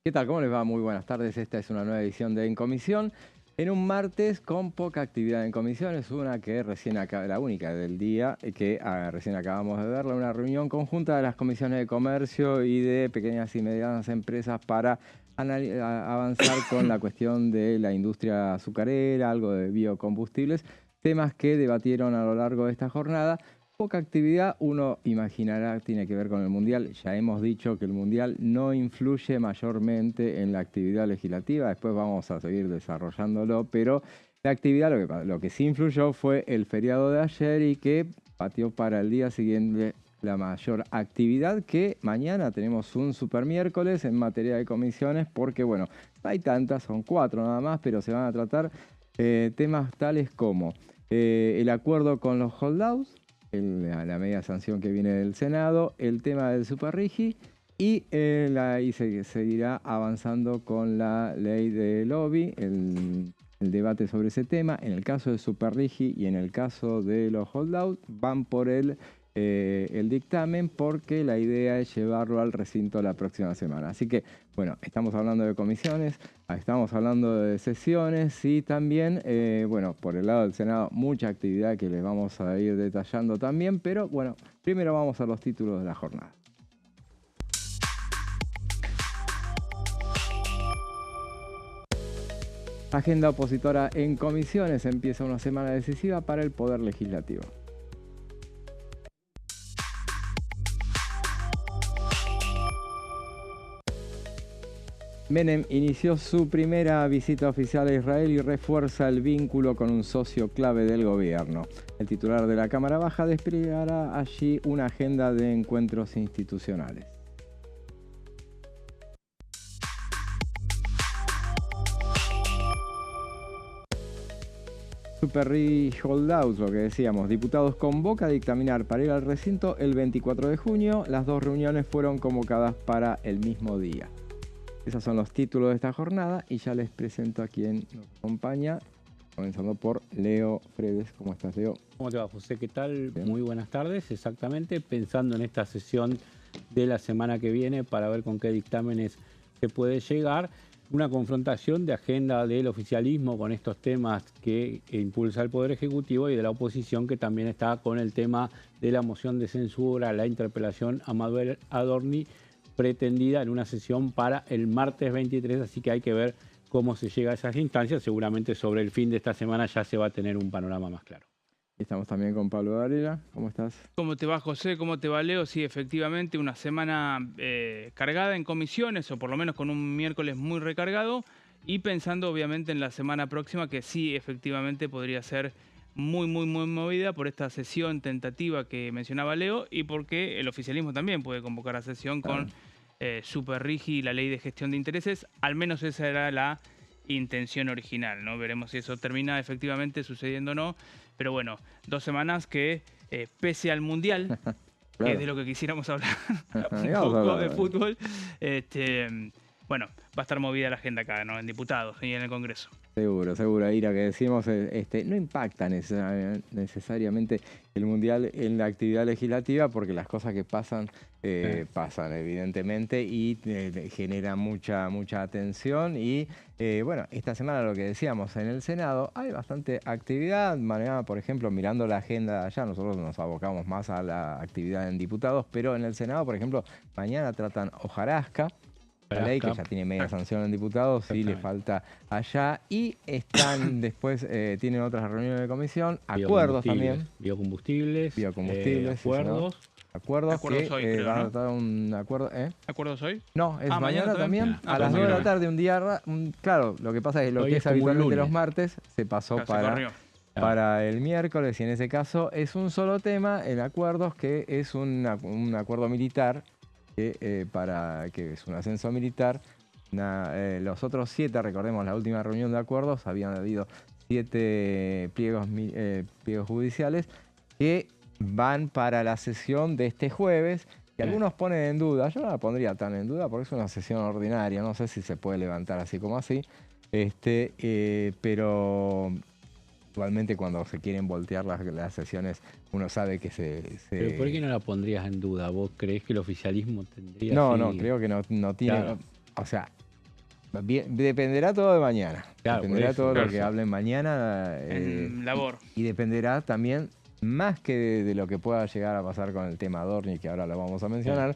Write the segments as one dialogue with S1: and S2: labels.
S1: ¿Qué tal? ¿Cómo les va? Muy buenas tardes. Esta es una nueva edición de En Comisión. En un martes con poca actividad en comisiones, una que recién acaba, la única del día, que recién acabamos de verla, una reunión conjunta de las comisiones de comercio y de pequeñas y medianas empresas para avanzar con la cuestión de la industria azucarera, algo de biocombustibles, temas que debatieron a lo largo de esta jornada. Poca actividad, uno imaginará, tiene que ver con el Mundial. Ya hemos dicho que el Mundial no influye mayormente en la actividad legislativa. Después vamos a seguir desarrollándolo, pero la actividad, lo que sí influyó fue el feriado de ayer y que pateó para el día siguiente la mayor actividad, que mañana tenemos un super miércoles en materia de comisiones, porque bueno, no hay tantas, son 4 nada más, pero se van a tratar temas tales como el acuerdo con los holdouts, la media sanción que viene del Senado, el tema del superrigi y se seguirá avanzando con la ley de lobby, el debate sobre ese tema. En el caso del superrigi y en el caso de los holdouts van por el dictamen, porque la idea es llevarlo al recinto la próxima semana. Así que, bueno, estamos hablando de comisiones, estamos hablando de sesiones y también, bueno, por el lado del Senado, mucha actividad que les vamos a ir detallando también, pero bueno, primero vamos a los títulos de la jornada. Agenda opositora en comisiones. Empieza una semana decisiva para el Poder Legislativo. Menem inició su primera visita oficial a Israel y refuerza el vínculo con un socio clave del gobierno. El titular de la Cámara Baja desplegará allí una agenda de encuentros institucionales. Superrigi Holdouts, lo que decíamos. Diputados convoca a dictaminar para ir al recinto el 24 de junio. Las dos reuniones fueron convocadas para el mismo día. Esos son los títulos de esta jornada y ya les presento a quien nos acompaña, comenzando por Leo Fredes. ¿Cómo estás, Leo?
S2: ¿Cómo te va, José? ¿Qué tal?
S1: Bien.
S2: Muy buenas tardes. Exactamente, pensando en esta sesión de la semana que viene para ver con qué dictámenes se puede llegar. Una confrontación de agenda del oficialismo con estos temas que impulsa el Poder Ejecutivo y de la oposición, que también está con el tema de la moción de censura, la interpelación a Manuel Adorni, pretendida en una sesión para el martes 23, así que hay que ver cómo se llega a esas instancias. Seguramente sobre el fin de esta semana ya se va a tener un panorama más claro.
S1: Estamos también con Pablo Varela. ¿Cómo estás?
S3: ¿Cómo te va, José? ¿Cómo te va, Leo? Sí, efectivamente, una semana cargada en comisiones, o por lo menos con un miércoles muy recargado, y pensando obviamente en la semana próxima, que sí, efectivamente podría ser muy movida por esta sesión tentativa que mencionaba Leo, y porque el oficialismo también puede convocar a sesión con superrigi y la ley de gestión de intereses. Al menos esa era la intención original, ¿no? Veremos si eso termina efectivamente sucediendo o no. Pero bueno, 2 semanas que, pese al Mundial,
S1: Claro.
S3: que es de lo que quisiéramos hablar un
S1: Vamos a
S3: poco
S1: hablar
S3: de fútbol, bueno, va a estar movida la agenda acá, ¿no? En diputados y en el Congreso.
S1: Seguro, Ira, que decimos, no impacta necesariamente el Mundial en la actividad legislativa, porque las cosas que pasan, pasan evidentemente, y genera mucha atención. Y bueno, esta semana lo que decíamos, en el Senado hay bastante actividad. Mañana, por ejemplo, mirando la agenda allá, nosotros nos abocamos más a la actividad en diputados, pero en el Senado, por ejemplo, mañana tratan hojarasca, la ley que ya tiene media sanción en diputados, sí le falta allá. Y están después, tienen otras reuniones de comisión, acuerdos también.
S2: Biocombustibles,
S1: Acuerdos.
S3: Acuerdos
S1: Que
S3: hoy, creo,
S1: van a
S3: ¿no?
S1: tratar un acuerdo.
S3: ¿Acuerdos hoy?
S1: No, es
S3: Ah,
S1: mañana también,
S3: Ah,
S1: a las
S3: pensé
S1: 9 de
S3: que
S1: la
S3: no.
S1: tarde, un día. Claro, lo que pasa es que lo
S2: Hoy
S1: que
S2: es
S1: es
S2: como un
S1: habitualmente los
S2: lunes.
S1: martes se pasó
S3: Claro, se corrió.
S1: para el miércoles, y en ese caso es un solo tema, el acuerdos, que es un acuerdo militar, que es un ascenso militar. Los otros 7, recordemos, la última reunión de acuerdos, habían habido 7 pliegos judiciales que van para la sesión de este jueves, que algunos ponen en duda. Yo no la pondría tan en duda porque es una sesión ordinaria, no sé si se puede levantar así como así, pero igualmente cuando se quieren voltear las sesiones, uno sabe que
S2: ¿Pero por qué no la pondrías en duda? ¿Vos creés que el oficialismo tendría
S1: No,
S2: así?
S1: no, creo que no tiene...
S2: Claro.
S1: O sea, Dependerá todo de mañana.
S2: Claro,
S1: Dependerá todo lo
S3: claro.
S1: que hablen mañana.
S3: En labor.
S1: Y dependerá también, más que de lo que pueda llegar a pasar con el tema Dorni, que ahora lo vamos a mencionar,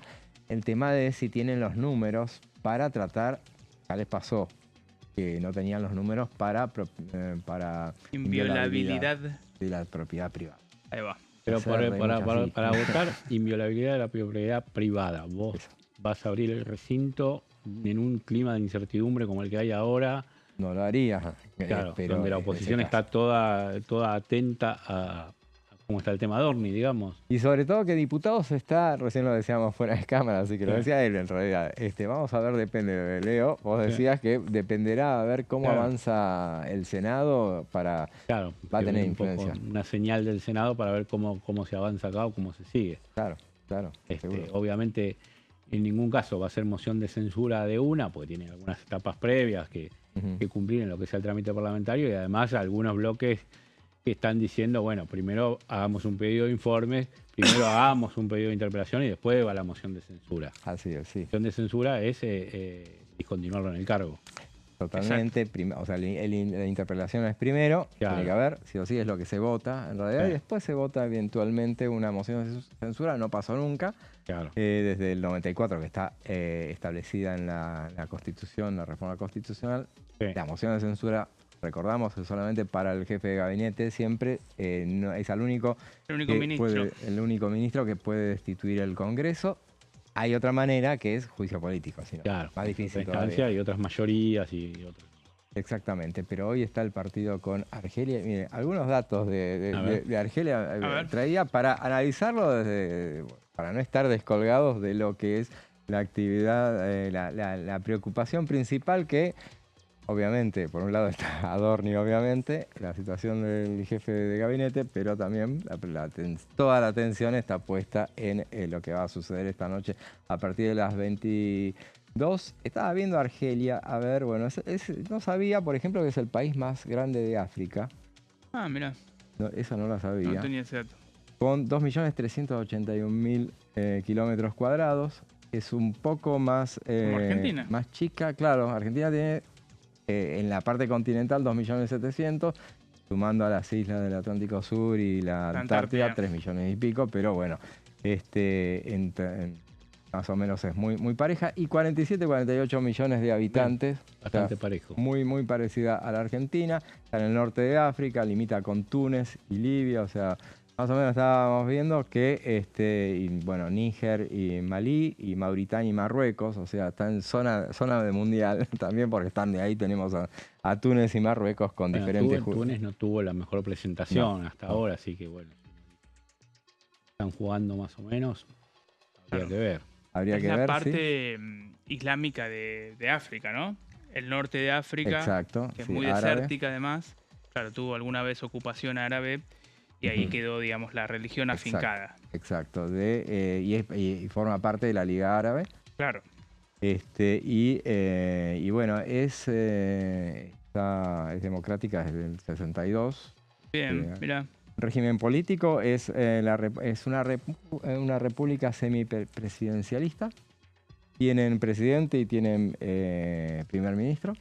S1: el tema de si tienen los números para tratar, ya les pasó, que no tenían los números para
S3: Inviolabilidad.
S1: de la propiedad privada.
S3: Ahí va.
S2: Pero
S1: Hacer de
S2: para
S1: muchas
S2: votar inviolabilidad de la propiedad privada, vos
S1: Eso.
S2: vas a abrir el recinto en un clima de incertidumbre como el que hay ahora,
S1: No lo haría.
S2: claro,
S1: pero
S2: donde la
S1: en ese
S2: oposición
S1: caso.
S2: está toda atenta a cómo está el tema Dorni, digamos.
S1: Y sobre todo que diputados está, recién lo decíamos fuera de cámara, así que lo
S2: Sí.
S1: decía él en realidad. Vamos a ver, depende de Leo. Vos
S2: Sí.
S1: decías que dependerá a ver cómo
S2: Claro.
S1: avanza el Senado para...
S2: Claro,
S1: Va a
S2: que
S1: tener
S2: un poco
S1: influencia.
S2: una señal del Senado para ver cómo se avanza acá o cómo se sigue.
S1: Claro, seguro.
S2: Obviamente, en ningún caso va a ser moción de censura de una, porque tiene algunas etapas previas que
S1: Ujú.
S2: cumplir en lo que sea el trámite parlamentario y además algunos bloques que están diciendo, bueno, primero hagamos un pedido de informes, primero hagamos un pedido de interpelación y después va la moción de censura.
S1: Así es, sí.
S2: La moción de censura es discontinuarlo en el cargo.
S1: Totalmente. O sea, la interpelación es primero,
S2: Claro.
S1: tiene que haber, sí o sí es lo que se vota en realidad,
S2: Sí.
S1: y después se vota eventualmente una moción de censura, no pasó nunca,
S2: Claro.
S1: desde el 94 que está establecida en la Constitución, la reforma constitucional.
S2: Sí.
S1: La moción de censura, recordamos, es solamente para el jefe de gabinete, siempre no, es el único
S3: ministro.
S1: el único ministro que puede destituir el Congreso. Hay otra manera que es juicio político, sino
S2: Claro,
S1: más difícil
S2: otra
S1: todavía.
S2: instancia y otras mayorías y otras.
S1: Exactamente, pero hoy está el partido con Argelia. Mire, algunos datos
S2: A ver.
S1: de Argelia
S3: ver.
S1: traía para analizarlo, para no estar descolgados de lo que es la actividad, la preocupación principal que, obviamente, por un lado está Adorni, obviamente, la situación del jefe de gabinete, pero también toda la atención está puesta en lo que va a suceder esta noche a partir de las 22. Estaba viendo Argelia, a ver, bueno, no sabía, por ejemplo, que es el país más grande de África.
S3: Ah, mira,
S1: No, esa no la sabía.
S3: no tenía ese dato.
S1: Con 2.381.000 kilómetros cuadrados. Es un poco más,
S3: Como Argentina.
S1: más chica. Claro, Argentina tiene en la parte continental 2.700.000, sumando a las islas del Atlántico Sur y la Antártida,
S3: Antártida.
S1: 3 millones y pico, pero bueno, más o menos es muy pareja. Y 47-48 millones de habitantes.
S2: Bastante
S1: O sea,
S2: parejo.
S1: muy parecida a la Argentina. Está en el norte de África, limita con Túnez y Libia, o sea, más o menos estábamos viendo que Níger y Malí y Mauritania y Marruecos, o sea, está en zona de mundial también, porque están de ahí, tenemos a Túnez y Marruecos con
S2: Bueno,
S1: diferentes
S2: Túnez no tuvo la mejor presentación
S1: No,
S2: hasta
S1: no.
S2: ahora, así que bueno, están jugando más o menos, habría
S3: Claro.
S2: que ver.
S1: Habría
S3: Es
S1: que
S3: la
S1: ver,
S3: parte islámica de África, ¿no? El norte de África,
S1: Exacto,
S3: que es
S1: sí,
S3: muy
S1: árabe.
S3: desértica además. Claro, tuvo alguna vez ocupación árabe y ahí
S1: Ujú.
S3: quedó, digamos, la religión
S1: Exacto.
S3: afincada.
S1: Exacto, y forma parte de la Liga Árabe.
S3: Claro.
S1: Y bueno, es democrática desde el 62.
S3: Bien,
S1: Sí,
S3: mira.
S1: Régimen político es una república semipresidencialista. Tienen presidente y tienen primer ministro.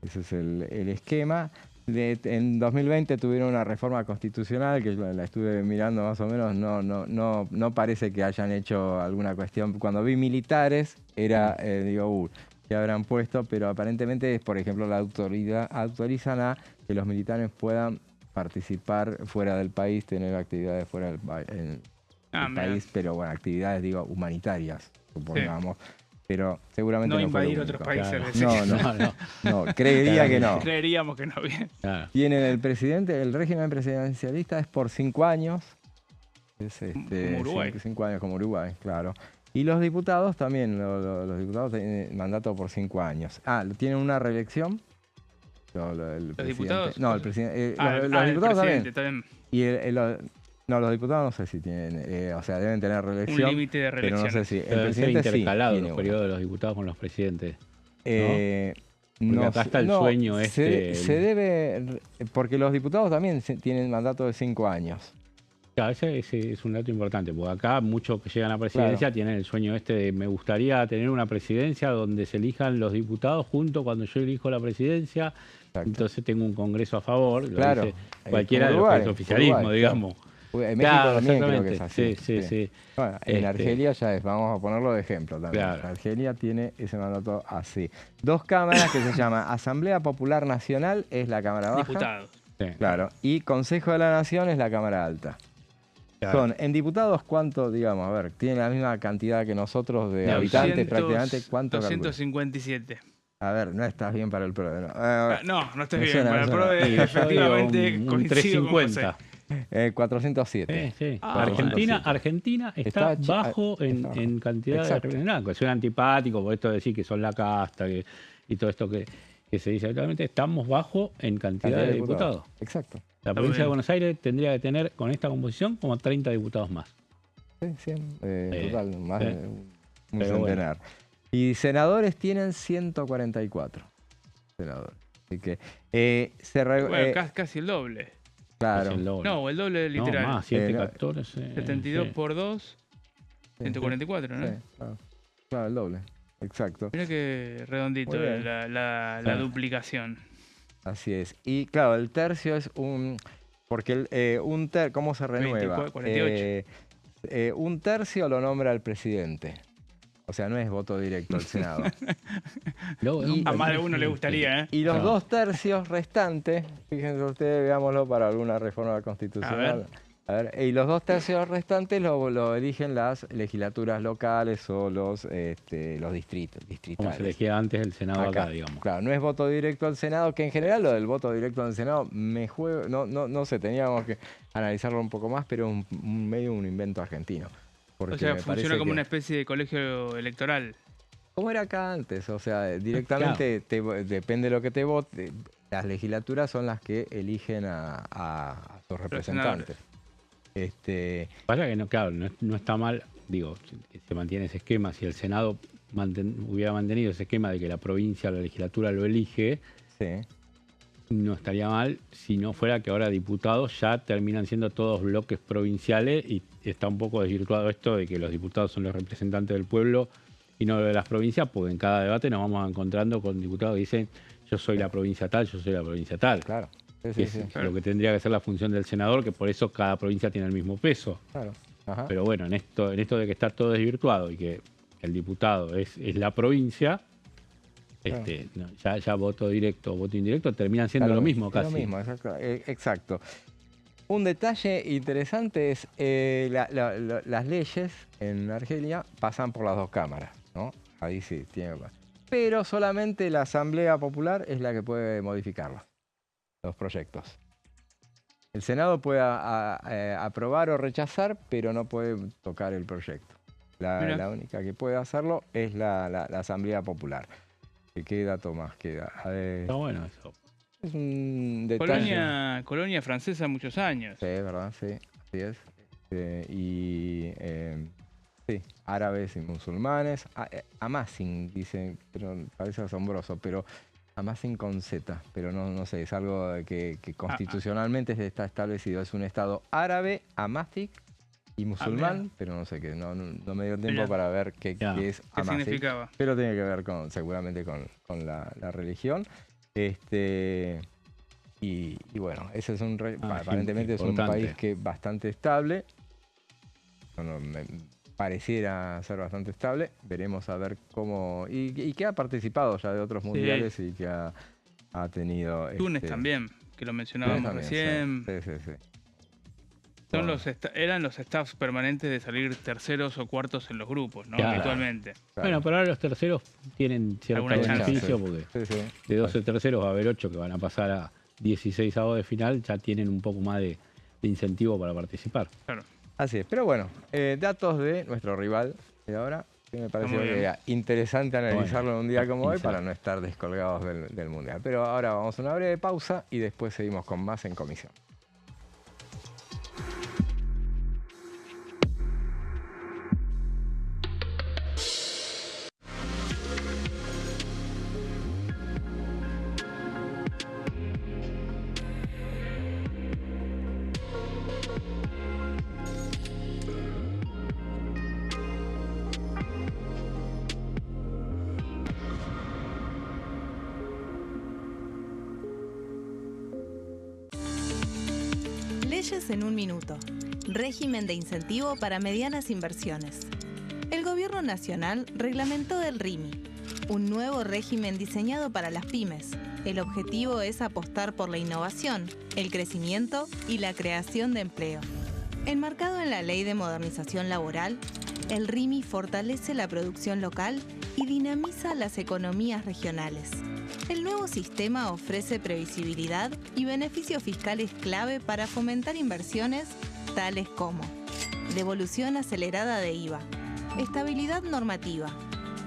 S1: Ese es el esquema. En 2020 tuvieron una reforma constitucional que la estuve mirando más o menos. No parece que hayan hecho alguna cuestión. Cuando vi militares era, que habrán puesto, pero aparentemente, por ejemplo, la autoridad autorizan a que los militares puedan participar fuera del país, tener actividades fuera del
S3: Ah, mira.
S1: país, pero bueno, actividades, humanitarias, supongamos. Pero seguramente
S3: No
S1: no fue lo
S3: invadir
S1: único.
S3: otros países.
S2: Claro.
S3: decís.
S1: No, creería que no.
S3: Creeríamos que no, bien.
S2: Claro.
S1: Tienen el presidente, el régimen presidencialista es por 5 años. Es
S3: Como Uruguay.
S1: 5 años como Uruguay, claro. Y los diputados también, los diputados tienen mandato por 5 años. Tienen una reelección.
S3: ¿Los diputados?
S1: No, el presidente.
S3: El
S1: los diputados
S3: presidente
S1: también.
S3: también.
S1: Y los diputados no sé si tienen, o sea, deben tener reelección.
S3: Un límite de
S1: Pero no sé
S3: reelecciones.
S1: si. El
S2: Deben ser
S1: presidente sí
S2: intercalados
S1: tiene
S2: los
S1: una.
S2: periodos de los diputados con los presidentes.
S1: No
S2: acá
S1: sé,
S2: está el sueño
S1: se debe, porque los diputados también tienen mandato de 5 años.
S2: Claro, ese es un dato importante, porque acá muchos que llegan a presidencia tienen el sueño de me gustaría tener una presidencia donde se elijan los diputados junto cuando yo elijo la presidencia, entonces tengo un congreso a favor, lo dice cualquiera de los que es oficialismo, digamos.
S1: Claro. En México también creo que es así.
S2: Sí.
S1: Bueno, en Argelia ya es, vamos a ponerlo de ejemplo también.
S2: Claro.
S1: Argelia tiene ese mandato así. 2 cámaras que se llama Asamblea Popular Nacional, es la Cámara Baja.
S3: Diputados.
S2: Sí.
S1: Claro. Y Consejo de la Nación es la Cámara Alta. Claro. Son, en diputados, ¿cuánto, digamos? A ver, tienen la misma cantidad que nosotros de habitantes prácticamente. ¿Cuánto
S3: 257.
S1: A ver, no estás bien para el PRO.
S3: No estoy bien para el PRO. Efectivamente,
S2: un
S3: coincido
S2: 350.
S1: 407.
S2: Sí.
S3: Ah,
S2: Argentina está bajo en cantidad de representantes. Suena antipático por esto de decir que son la casta y todo esto que se dice actualmente. Estamos bajo en cantidad de diputados.
S1: Exacto.
S2: La provincia de Buenos Aires tendría que tener con esta composición como 30 diputados más.
S1: Sí, 100, total, más de un centenar. Bueno. Y senadores tienen 144 senadores. Así que
S3: casi el doble.
S1: Claro.
S3: No, el doble literal.
S2: No, más, 714.
S3: 72 por 2, 144, ¿no?
S1: Sí, claro, el doble. Exacto.
S3: Mira que redondito la duplicación.
S1: Así es. Y claro, el tercio es un... Porque ¿cómo se renueva?
S3: 24, 48.
S1: Un tercio lo nombra el presidente. O sea, no es voto directo al Senado.
S3: A más de uno le gustaría, ¿eh?
S1: Y los 2 tercios restantes, fíjense ustedes, veámoslo para alguna reforma constitucional. A ver, y los 2 tercios restantes lo eligen las legislaturas locales o los distritales.
S2: Como se elegía antes el Senado acá, digamos.
S1: Claro, no es voto directo al Senado, que en general lo del voto directo al Senado no sé, teníamos que analizarlo un poco más, pero es medio un invento argentino.
S3: O sea, funciona como una especie de colegio electoral.
S1: Como era acá antes, o sea, directamente depende de lo que te vote, las legislaturas son las que eligen a sus representantes.
S2: Pasa que no está mal, digo, se mantiene ese esquema. Si el Senado hubiera mantenido ese esquema de que la provincia o la legislatura lo elige, no estaría mal si no fuera que ahora diputados ya terminan siendo todos bloques provinciales y está un poco desvirtuado esto de que los diputados son los representantes del pueblo y no de las provincias, porque en cada debate nos vamos encontrando con diputados que dicen yo soy la provincia tal, yo soy la provincia tal.
S1: Claro.
S2: Lo que tendría que ser la función del senador, que por eso cada provincia tiene el mismo peso.
S1: Claro. Ajá.
S2: Pero bueno, en esto de que está todo desvirtuado y que el diputado es la provincia, ya voto directo o voto indirecto terminan siendo lo mismo casi.
S1: Lo mismo, exacto. Un detalle interesante es las leyes en Argelia pasan por las 2 cámaras, ¿no? Ahí sí tiene. Pero solamente la Asamblea Popular es la que puede modificarlos, los proyectos. El Senado puede aprobar o rechazar, pero no puede tocar el proyecto. La única que puede hacerlo es la Asamblea Popular. ¿Qué dato más queda?
S2: Está bueno eso.
S1: Es un detalle.
S3: Colonia francesa muchos años.
S1: Sí, ¿verdad? Sí, así es. Sí, árabes y musulmanes. Amazigh, dicen, pero parece asombroso, pero Amazigh con Z, pero no sé, es algo que constitucionalmente está establecido. Es un estado árabe, Amazigh y musulmán, pero no sé qué, no me dio tiempo para ver qué es Amazigh.
S3: ¿Qué significaba?
S1: Pero tiene que ver seguramente con la religión. Y bueno, ese es aparentemente es un país que bastante estable. Bueno, me pareciera ser bastante estable. Veremos a ver cómo... Y que ha participado ya de otros mundiales y que ha tenido...
S3: Túnez también, que lo mencionábamos recién.
S1: Sí.
S3: Eran los staffs permanentes de salir terceros o cuartos en los grupos, ¿no? Habitualmente.
S2: Claro. Bueno, pero ahora los terceros tienen cierto beneficio porque de 12 terceros va a haber 8 que van a pasar a 16avos de final, ya tienen un poco más de incentivo para participar.
S3: Claro.
S1: Así es, pero bueno, datos de nuestro rival de ahora, que me pareció que era interesante analizarlo en un día como hoy para no estar descolgados del Mundial. Pero ahora vamos a una breve pausa y después seguimos con más en comisión.
S4: Leyes en un minuto. Régimen de incentivo para medianas inversiones. El Gobierno Nacional reglamentó el RIMI, un nuevo régimen diseñado para las pymes. El objetivo es apostar por la innovación, el crecimiento y la creación de empleo. Enmarcado en la Ley de Modernización Laboral, el RIMI fortalece la producción local y dinamiza las economías regionales. El nuevo sistema ofrece previsibilidad y beneficios fiscales clave para fomentar inversiones tales como devolución acelerada de IVA, estabilidad normativa,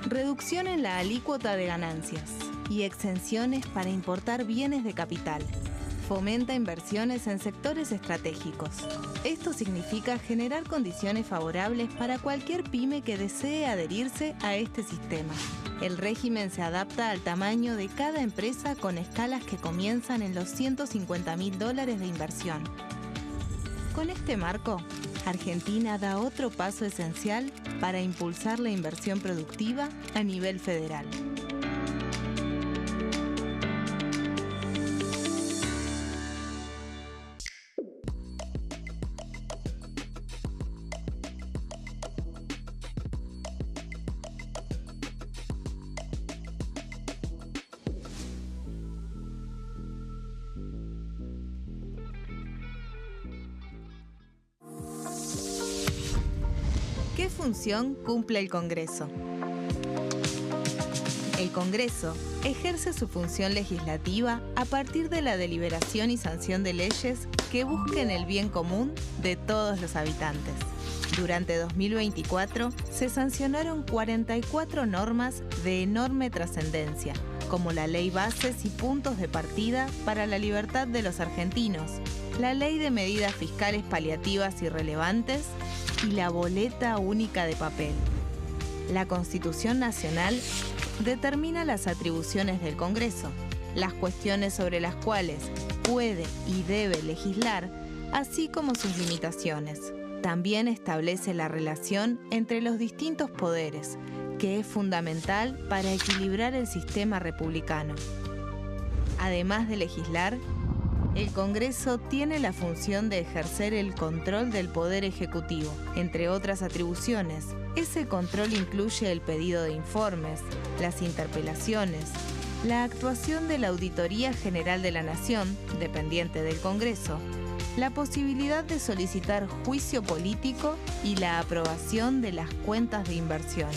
S4: reducción en la alícuota de ganancias y exenciones para importar bienes de capital. Fomenta inversiones en sectores estratégicos. Esto significa generar condiciones favorables para cualquier pyme que desee adherirse a este sistema. El régimen se adapta al tamaño de cada empresa con escalas que comienzan en los $150.000 de inversión. Con este marco, Argentina da otro paso esencial para impulsar la inversión productiva a nivel federal. ¿Qué función cumple el Congreso? El Congreso ejerce su función legislativa a partir de la deliberación y sanción de leyes que busquen el bien común de todos los habitantes. Durante 2024 se sancionaron 44 normas de enorme trascendencia, como la Ley Bases y Puntos de Partida para la Libertad de los Argentinos, la Ley de Medidas Fiscales Paliativas y Relevantes y la Boleta Única de Papel. La Constitución Nacional determina las atribuciones del Congreso, las cuestiones sobre las cuales puede y debe legislar, así como sus limitaciones. También establece la relación entre los distintos poderes, que es fundamental para equilibrar el sistema republicano. Además de legislar, el Congreso tiene la función de ejercer el control del Poder Ejecutivo. Entre otras atribuciones, ese control incluye el pedido de informes, las interpelaciones, la actuación de la Auditoría General de la Nación, dependiente del Congreso, la posibilidad de solicitar juicio político y la aprobación de las cuentas de inversión.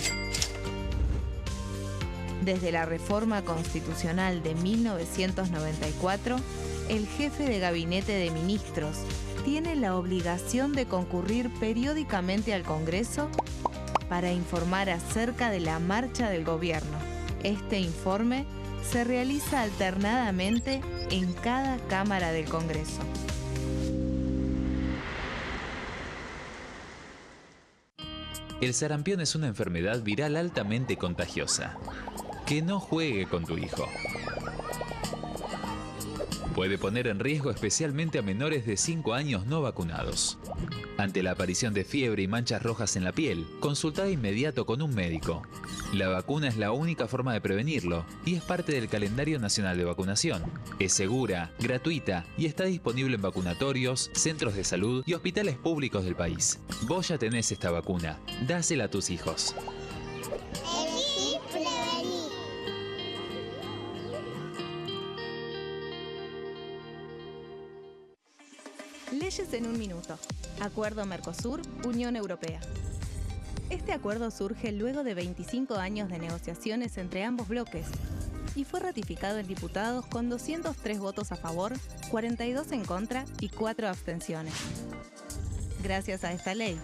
S4: Desde la reforma constitucional de 1994, el jefe de gabinete de ministros tiene la obligación de concurrir periódicamente al Congreso para informar acerca de la marcha del gobierno. Este informe se realiza alternadamente en cada Cámara del Congreso.
S5: El sarampión es una enfermedad viral altamente contagiosa. Que no juegue con tu hijo. Puede poner en riesgo especialmente a menores de 5 años no vacunados. Ante la aparición de fiebre y manchas rojas en la piel, consulta de inmediato con un médico. La vacuna es la única forma de prevenirlo y es parte del calendario nacional de vacunación. Es segura, gratuita y está disponible en vacunatorios, centros de salud y hospitales públicos del país. Vos ya tenés esta vacuna, dásela a tus hijos.
S4: Leyes en un minuto. Acuerdo Mercosur-Unión Europea. Este acuerdo surge luego de 25 años de negociaciones entre ambos bloques y fue ratificado en diputados con 203 votos a favor, 42 en contra y 4 abstenciones. Gracias a esta ley,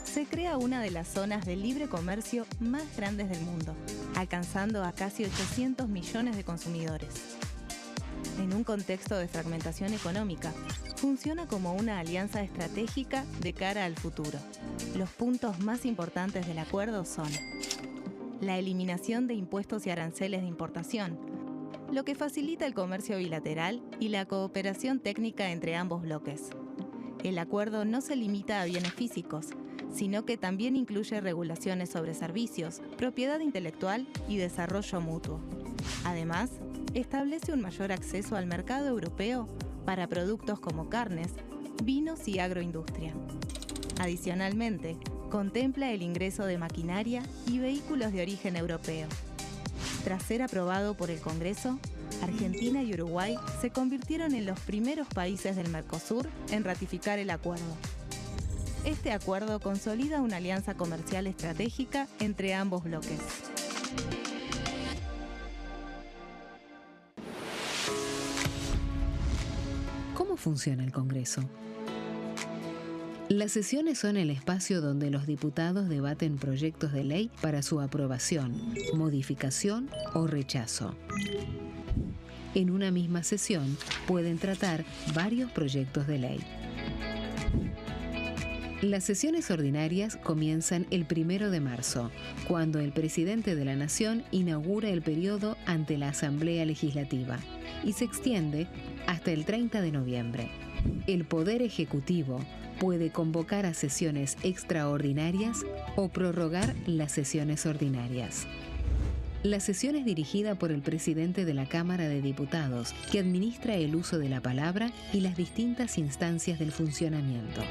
S4: se crea una de las zonas de libre comercio más grandes del mundo, alcanzando a casi 800 millones de consumidores. En un contexto de fragmentación económica, funciona como una alianza estratégica de cara al futuro. Los puntos más importantes del acuerdo son la eliminación de impuestos y aranceles de importación, lo que facilita el comercio bilateral y la cooperación técnica entre ambos bloques. El acuerdo no se limita a bienes físicos, sino que también incluye regulaciones sobre servicios, propiedad intelectual y desarrollo mutuo. Además, establece un mayor acceso al mercado europeo para productos como carnes, vinos y agroindustria. Adicionalmente, contempla el ingreso de maquinaria y vehículos de origen europeo. Tras ser aprobado por el Congreso, Argentina y Uruguay se convirtieron en los primeros países del Mercosur en ratificar el acuerdo. Este acuerdo consolida una alianza comercial estratégica entre ambos bloques.
S6: ¿Cómo funciona el Congreso? Las sesiones son el espacio donde los diputados debaten proyectos de ley para su aprobación, modificación o rechazo. En una misma sesión pueden tratar varios proyectos de ley. Las sesiones ordinarias comienzan el 1 de marzo, cuando el presidente de la Nación inaugura el periodo ante la Asamblea Legislativa y se extiende hasta el 30 de noviembre. El Poder Ejecutivo puede convocar a sesiones extraordinarias o prorrogar las sesiones ordinarias. La sesión es dirigida por el presidente de la Cámara de Diputados, que administra el uso de la palabra y las distintas instancias del funcionamiento.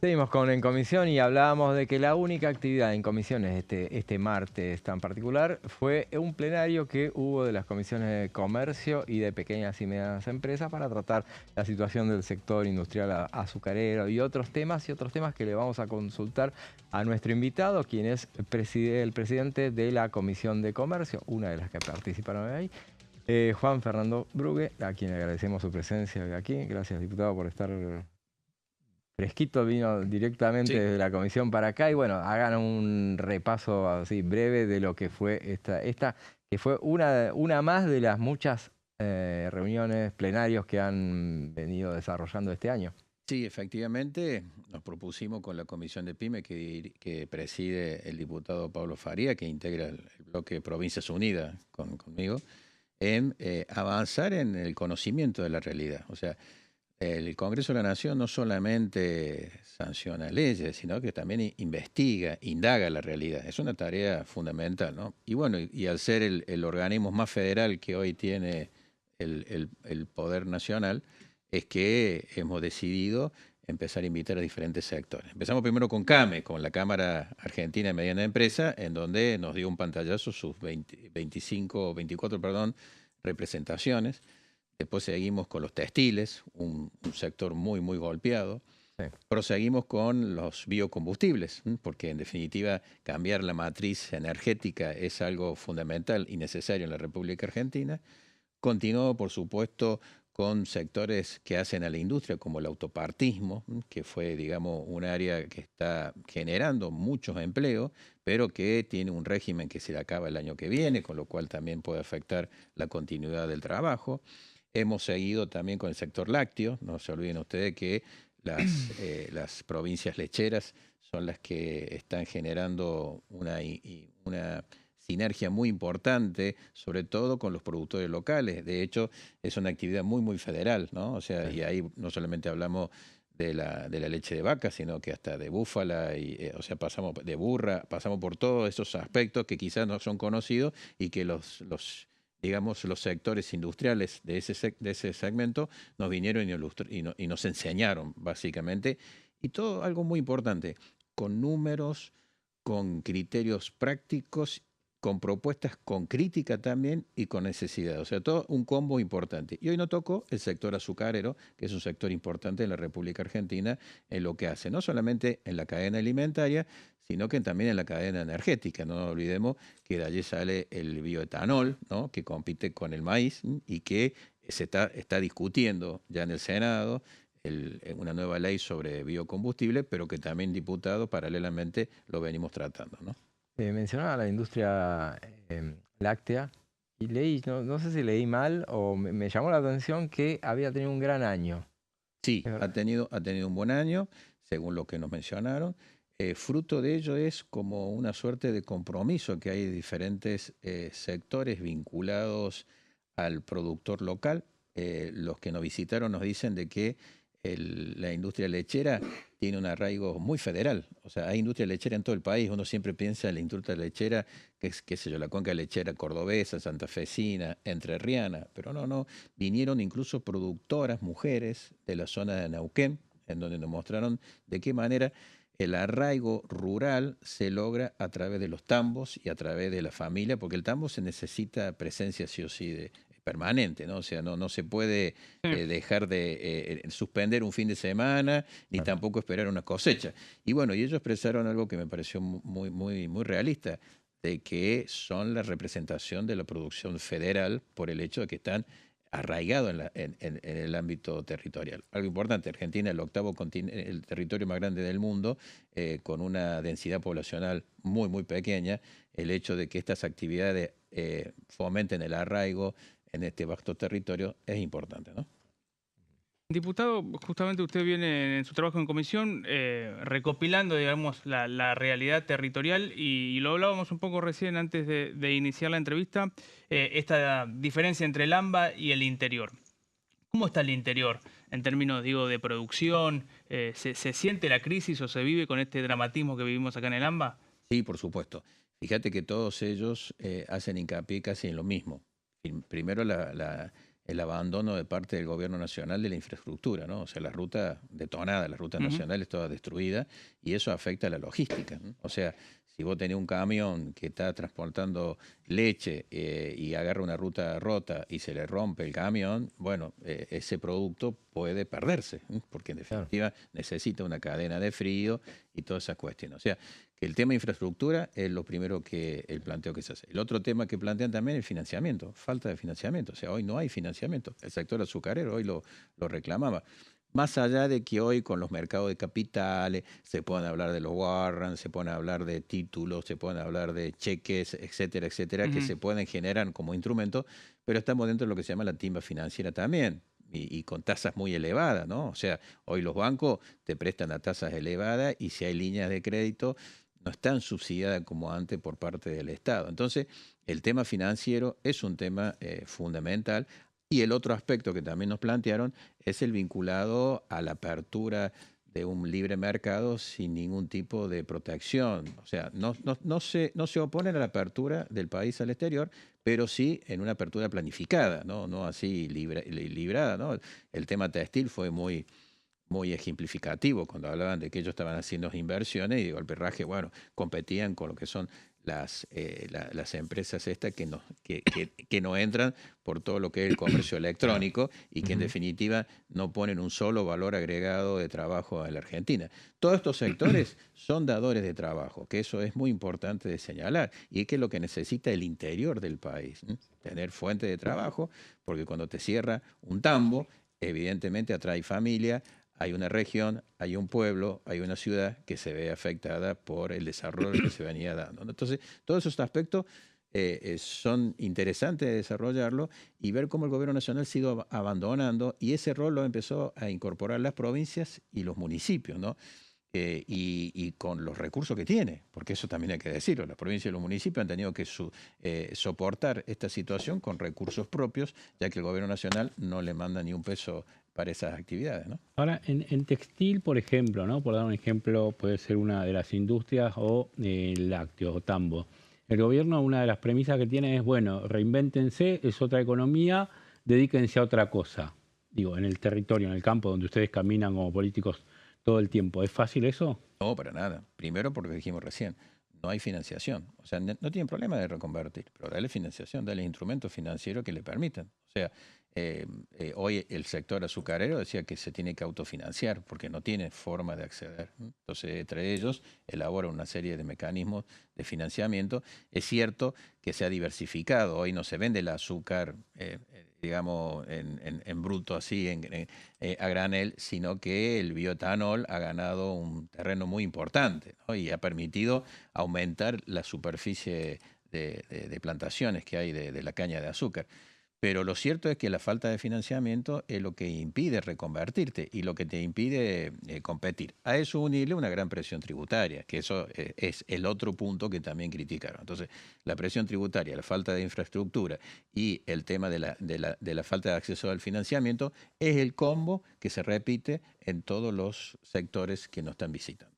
S1: Seguimos con En Comisión y hablábamos de que la única actividad en comisiones este martes tan particular fue un plenario que hubo de las comisiones de comercio y de pequeñas y medianas empresas para tratar la situación del sector industrial azucarero y otros temas que le vamos a consultar a nuestro invitado, quien es el presidente de la Comisión de Comercio, una de las que participaron ahí. Juan Fernando Brugue, a quien agradecemos su presencia hoy aquí. Gracias, diputado, por estar fresquito, vino directamente desde la comisión para acá y bueno, hagan un repaso así breve de lo que fue esta que fue una más de las muchas reuniones plenarios que han venido desarrollando este año.
S7: Sí, efectivamente, nos propusimos con la Comisión de PYME que preside el diputado Pablo Faría, que integra el bloque Provincias Unidas conmigo, en avanzar en el conocimiento de la realidad. O sea, el Congreso de la Nación no solamente sanciona leyes, sino que también investiga, indaga la realidad. Es una tarea fundamental, ¿no? Y bueno, y al ser el organismo más federal que hoy tiene el Poder Nacional, es que hemos decidido empezar a invitar a diferentes sectores. Empezamos primero con CAME, con la Cámara Argentina de Mediana Empresa, en donde nos dio un pantallazo sus 24 representaciones. Después seguimos con los textiles, un sector muy, muy golpeado. Sí. Proseguimos con los biocombustibles, porque en definitiva cambiar la matriz energética es algo fundamental y necesario en la República Argentina. Continuó, por supuesto, con sectores que hacen a la industria, como el autopartismo, que fue, digamos, un área que está generando muchos empleos, pero que tiene un régimen que se le acaba el año que viene, con lo cual también puede afectar la continuidad del trabajo. Hemos seguido también con el sector lácteo. No se olviden ustedes que las provincias lecheras son las que están generando una sinergia muy importante, sobre todo con los productores locales. De hecho, es una actividad muy, muy federal, ¿no? O sea, y ahí no solamente hablamos de la leche de vaca, sino que hasta de búfala, o sea, pasamos de burra, pasamos por todos esos aspectos que quizás no son conocidos y que los sectores industriales de ese segmento nos vinieron y nos enseñaron, básicamente. Y todo algo muy importante, con números, con criterios prácticos con propuestas con crítica también y con necesidad. O sea, todo un combo importante. Y hoy no tocó el sector azucarero, que es un sector importante en la República Argentina, en lo que hace, no solamente en la cadena alimentaria, sino que también en la cadena energética. No nos olvidemos que de allí sale el bioetanol, ¿no? Que compite con el maíz y que se está discutiendo ya en el Senado una nueva ley sobre biocombustible, pero que también diputados paralelamente lo venimos tratando, ¿no?
S1: Mencionaba la industria láctea y leí, no sé si leí mal o me llamó la atención que había tenido un gran año.
S7: Sí, ha tenido un buen año, según lo que nos mencionaron. Fruto de ello es como una suerte de compromiso que hay de diferentes sectores vinculados al productor local. Los que nos visitaron nos dicen de que la industria lechera tiene un arraigo muy federal. O sea, hay industria lechera en todo el país. Uno siempre piensa en la industria lechera, que es, qué sé yo, la cuenca lechera cordobesa, santafesina, entrerriana. Pero no. Vinieron incluso productoras, mujeres de la zona de Neuquén, en donde nos mostraron de qué manera el arraigo rural se logra a través de los tambos y a través de la familia, porque el tambo se necesita presencia sí o sí permanente, ¿no? O sea, no se puede dejar de suspender un fin de semana, ni tampoco esperar una cosecha. Y bueno, y ellos expresaron algo que me pareció muy realista, de que son la representación de la producción federal por el hecho de que están arraigados en el ámbito territorial. Algo importante, Argentina es el territorio más grande del mundo, con una densidad poblacional muy pequeña. El hecho de que estas actividades fomenten el arraigo en este vasto territorio es importante, ¿no?
S3: Diputado, justamente usted viene en su trabajo en comisión recopilando, digamos, la realidad territorial y lo hablábamos un poco recién antes de iniciar la entrevista, esta diferencia entre el AMBA y el interior. ¿Cómo está el interior en términos, digo, de producción? ¿Se siente la crisis o se vive con este dramatismo que vivimos acá en el AMBA?
S7: Sí, por supuesto. Fíjate que todos ellos hacen hincapié casi en lo mismo. Primero el abandono de parte del gobierno nacional de la infraestructura, ¿no? O sea, la ruta detonada, la ruta nacional es toda destruida y eso afecta a la logística, ¿no? O sea, si vos tenés un camión que está transportando leche y agarra una ruta rota y se le rompe el camión, bueno, ese producto puede perderse, ¿eh? Porque en definitiva necesita una cadena de frío y todas esas cuestiones. O sea, que el tema de infraestructura es lo primero que el planteo que se hace. El otro tema que plantean también es el financiamiento, falta de financiamiento. O sea, hoy no hay financiamiento. El sector azucarero hoy lo reclamaba. Más allá de que hoy con los mercados de capitales se puedan hablar de los warrants, se pueden hablar de títulos, se pueden hablar de cheques, etcétera, que se pueden generar como instrumento, pero estamos dentro de lo que se llama la timba financiera también. Y con tasas muy elevadas, ¿no? O sea, hoy los bancos te prestan a tasas elevadas y si hay líneas de crédito no están subsidiadas como antes por parte del Estado. Entonces, el tema financiero es un tema fundamental. Y el otro aspecto que también nos plantearon es el vinculado a la apertura de un libre mercado sin ningún tipo de protección. O sea, no se oponen a la apertura del país al exterior, pero sí en una apertura planificada, no así librada, ¿no? El tema textil fue muy ejemplificativo cuando hablaban de que ellos estaban haciendo inversiones y de golpe raje, bueno, competían con lo que son las empresas estas que no entran por todo lo que es el comercio electrónico y que en definitiva no ponen un solo valor agregado de trabajo en la Argentina. Todos estos sectores son dadores de trabajo, que eso es muy importante de señalar y es que es lo que necesita el interior del país, ¿eh? Tener fuente de trabajo, porque cuando te cierra un tambo, evidentemente atrae familia. Hay una región, hay un pueblo, hay una ciudad que se ve afectada por el desarrollo que se venía dando, ¿no? Entonces, todos esos aspectos son interesantes de desarrollarlo y ver cómo el gobierno nacional se ha ido abandonando y ese rol lo empezó a incorporar las provincias y los municipios, ¿no? Y con los recursos que tiene, porque eso también hay que decirlo, las provincias y los municipios han tenido que soportar esta situación con recursos propios, ya que el gobierno nacional no le manda ni un peso para esas actividades, ¿no?
S2: Ahora, en textil, por ejemplo, ¿no? Por dar un ejemplo, puede ser una de las industrias o lácteos o tambo. El gobierno, una de las premisas que tiene es, bueno, reinvéntense, es otra economía, dedíquense a otra cosa. Digo, en el territorio, en el campo donde ustedes caminan como políticos todo el tiempo. ¿Es fácil eso?
S7: No, para nada. Primero porque dijimos recién, no hay financiación. O sea, no tienen problema de reconvertir, pero dale financiación, dale instrumentos financieros que le permitan. O sea, hoy el sector azucarero decía que se tiene que autofinanciar porque no tiene forma de acceder. Entonces, entre ellos, elabora una serie de mecanismos de financiamiento. Es cierto que se ha diversificado. Hoy no se vende el azúcar, digamos, en bruto así, a granel, sino que el bioetanol ha ganado un terreno muy importante, ¿no? Y ha permitido aumentar la superficie de plantaciones que hay de la caña de azúcar. Pero lo cierto es que la falta de financiamiento es lo que impide reconvertirte y lo que te impide competir. A eso unirle una gran presión tributaria, que eso es el otro punto que también criticaron. Entonces, la presión tributaria, la falta de infraestructura y el tema de la falta de acceso al financiamiento es el combo que se repite en todos los sectores que nos están visitando.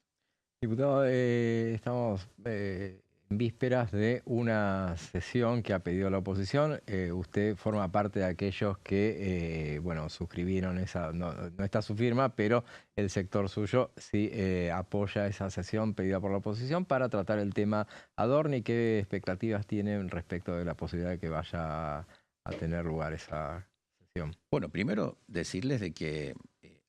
S1: Diputado, estamos en vísperas de una sesión que ha pedido la oposición. Usted forma parte de aquellos que, bueno, suscribieron esa, no está su firma, pero el sector suyo sí apoya esa sesión pedida por la oposición para tratar el tema Adorni. ¿Qué expectativas tienen respecto de la posibilidad de que vaya a tener lugar esa sesión?
S7: Bueno, primero decirles de que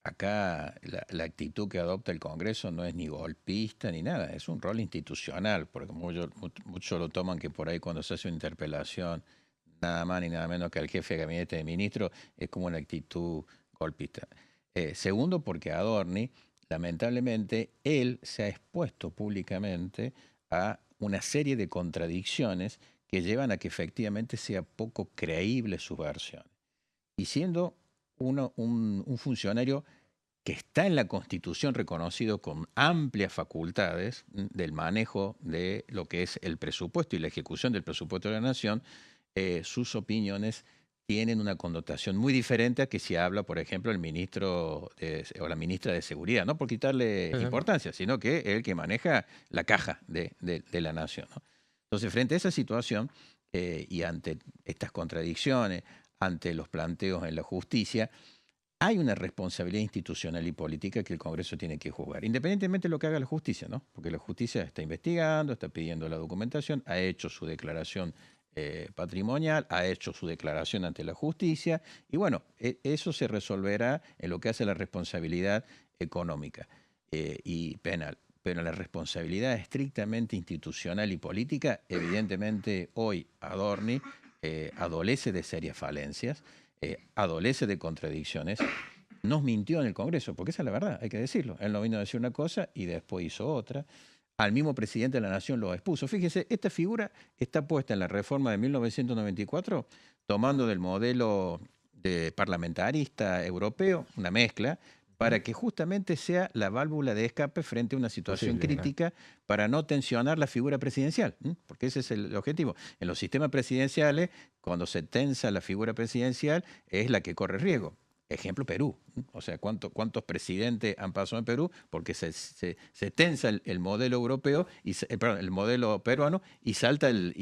S7: acá la actitud que adopta el Congreso no es ni golpista ni nada, es un rol institucional, porque muchos lo toman que por ahí cuando se hace una interpelación, nada más ni nada menos que al jefe de gabinete de ministros, es como una actitud golpista. Segundo, porque Adorni, lamentablemente, él se ha expuesto públicamente a una serie de contradicciones que llevan a que efectivamente sea poco creíble su versión. Y siendo un funcionario que está en la Constitución reconocido con amplias facultades del manejo de lo que es el presupuesto y la ejecución del presupuesto de la Nación, sus opiniones tienen una connotación muy diferente a que si habla, por ejemplo, el ministro o la ministra de Seguridad, no por quitarle importancia, sino que es el que maneja la caja de la Nación, ¿no? Entonces, frente a esa situación y ante estas contradicciones, ante los planteos en la justicia, hay una responsabilidad institucional y política que el Congreso tiene que jugar, independientemente de lo que haga la justicia, ¿no? Porque la justicia está investigando, está pidiendo la documentación, ha hecho su declaración patrimonial, ha hecho su declaración ante la justicia, y bueno, eso se resolverá en lo que hace la responsabilidad económica y penal. Pero la responsabilidad estrictamente institucional y política, evidentemente hoy Adorni adolece de serias falencias, adolece de contradicciones, nos mintió en el Congreso, porque esa es la verdad, hay que decirlo. Él no vino a decir una cosa y después hizo otra. Al mismo presidente de la Nación lo expuso. Fíjese, esta figura está puesta en la reforma de 1994, tomando del modelo parlamentarista europeo, una mezcla, para que justamente sea la válvula de escape frente a una situación crítica, para no tensionar la figura presidencial, porque ese es el objetivo. En los sistemas presidenciales, cuando se tensa la figura presidencial, es la que corre riesgo. Ejemplo, Perú. O sea, ¿cuántos presidentes han pasado en Perú? Porque se tensa el modelo europeo, perdón, el modelo peruano, y salta el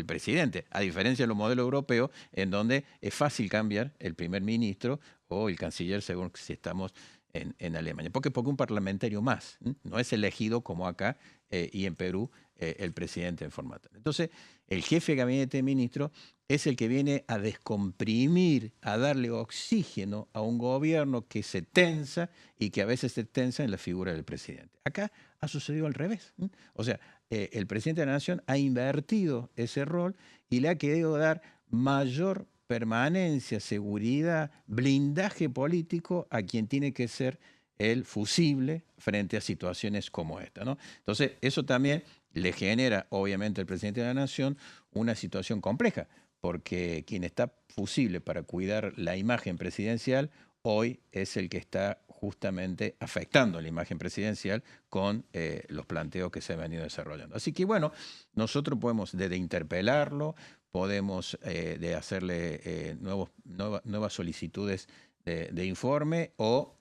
S7: presidente. A diferencia de los modelos europeos, en donde es fácil cambiar el primer ministro o el canciller, según si estamos en Alemania. Porque un parlamentario más, no es elegido como acá y en Perú el presidente en formato. Entonces, el jefe de gabinete de ministros es el que viene a descomprimir, a darle oxígeno a un gobierno que se tensa y que a veces se tensa en la figura del presidente. Acá ha sucedido al revés. O sea, el presidente de la Nación ha invertido ese rol y le ha querido dar mayor permanencia, seguridad, blindaje político a quien tiene que ser el fusible frente a situaciones como esta, ¿no? Entonces, eso también le genera, obviamente, al presidente de la Nación una situación compleja, porque quien está fusible para cuidar la imagen presidencial hoy es el que está justamente afectando la imagen presidencial con los planteos que se han venido desarrollando. Así que, bueno, nosotros podemos desde interpelarlo, podemos de hacerle nuevas solicitudes de informe o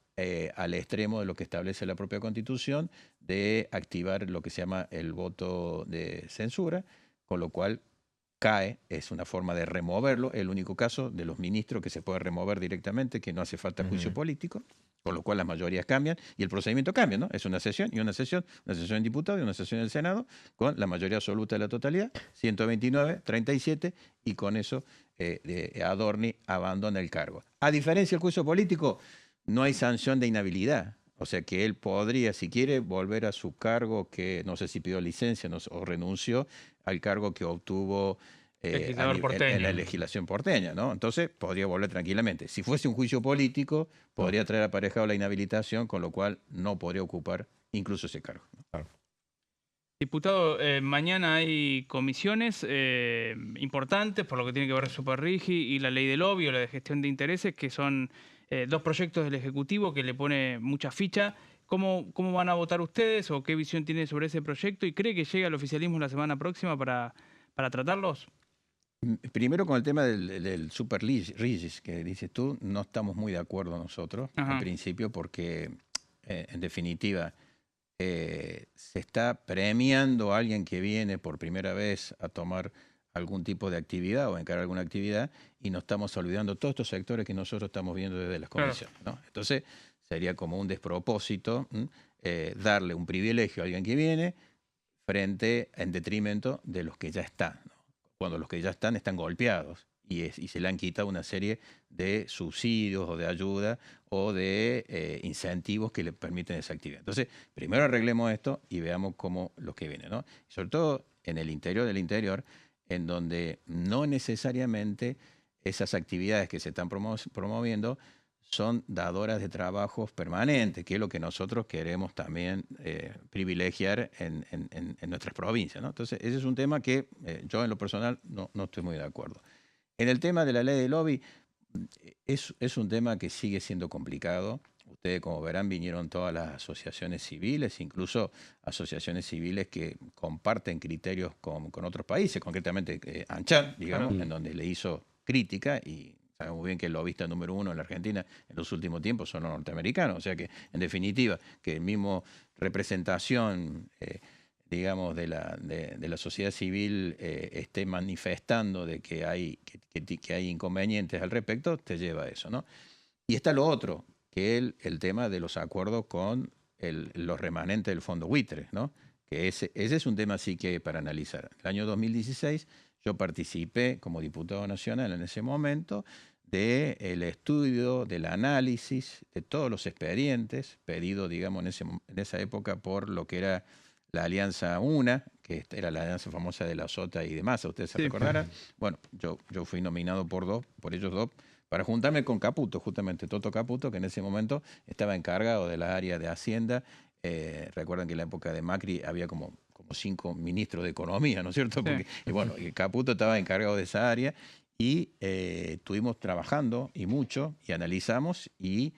S7: al extremo de lo que establece la propia Constitución de activar lo que se llama el voto de censura, con lo cual cae, es una forma de removerlo, el único caso de los ministros que se puede remover directamente, que no hace falta juicio político, por lo cual las mayorías cambian y el procedimiento cambia, ¿no? Es una sesión y una sesión en diputados y una sesión en el Senado con la mayoría absoluta de la totalidad, 129, 37, y con eso Adorni abandona el cargo. A diferencia del juicio político, no hay sanción de inhabilidad. O sea que él podría, si quiere, volver a su cargo, que no sé si pidió licencia o renunció al cargo que obtuvo en la legislación porteña, ¿no? Entonces podría volver tranquilamente. Si fuese un juicio político, podría traer aparejado la inhabilitación, con lo cual no podría ocupar incluso ese cargo, ¿no?
S1: Claro.
S3: Diputado, mañana hay comisiones importantes por lo que tiene que ver Superrigi y la ley del obvio, la de gestión de intereses, que son dos proyectos del Ejecutivo que le pone mucha ficha. ¿Cómo van a votar ustedes o qué visión tiene sobre ese proyecto? ¿Y cree que llega al oficialismo la semana próxima para tratarlos?
S7: Primero con el tema del Superrigis, que dices tú, no estamos muy de acuerdo nosotros, al principio, porque en definitiva se está premiando a alguien que viene por primera vez a tomar algún tipo de actividad o encarar alguna actividad, y nos estamos olvidando todos estos sectores que nosotros estamos viendo desde las comisiones, ¿no? Entonces sería como un despropósito darle un privilegio a alguien que viene en detrimento de los que ya están, ¿no? Cuando los que ya están golpeados y se le han quitado una serie de subsidios o de ayuda o de incentivos que le permiten esa actividad. Entonces, primero arreglemos esto y veamos cómo los que vienen, ¿no? Sobre todo en el interior del interior, en donde no necesariamente esas actividades que se están promoviendo son dadoras de trabajos permanentes, que es lo que nosotros queremos también privilegiar en nuestras provincias, ¿no? Entonces, ese es un tema que yo en lo personal no estoy muy de acuerdo. En el tema de la ley del lobby, es un tema que sigue siendo complicado. Ustedes, como verán, vinieron todas las asociaciones civiles, incluso asociaciones civiles que comparten criterios con otros países, concretamente ANCHAR, digamos, en donde le hizo crítica, y sabemos muy bien que el lobista número 1 en la Argentina en los últimos tiempos son los norteamericanos. O sea que, en definitiva, que el mismo representación, digamos, de la sociedad civil esté manifestando de que hay inconvenientes al respecto, te lleva a eso, ¿no? Y está lo otro, que es el tema de los acuerdos con los remanentes del fondo buitre, ¿no? Que ese es un tema sí que hay para analizar. El año 2016 yo participé como diputado nacional en ese momento del estudio, del análisis de todos los expedientes pedidos, digamos, en esa época por lo que era la Alianza UNA, que era la alianza famosa de la Sota y de Massa, ustedes se recordarán. Bueno, yo fui nominado por ellos dos, para juntarme con Caputo, justamente Toto Caputo, que en ese momento estaba encargado de la área de Hacienda. Recuerdan que en la época de Macri había como 5 ministros de Economía, ¿no es cierto? Porque, y bueno, Caputo estaba encargado de esa área y estuvimos trabajando y mucho y analizamos y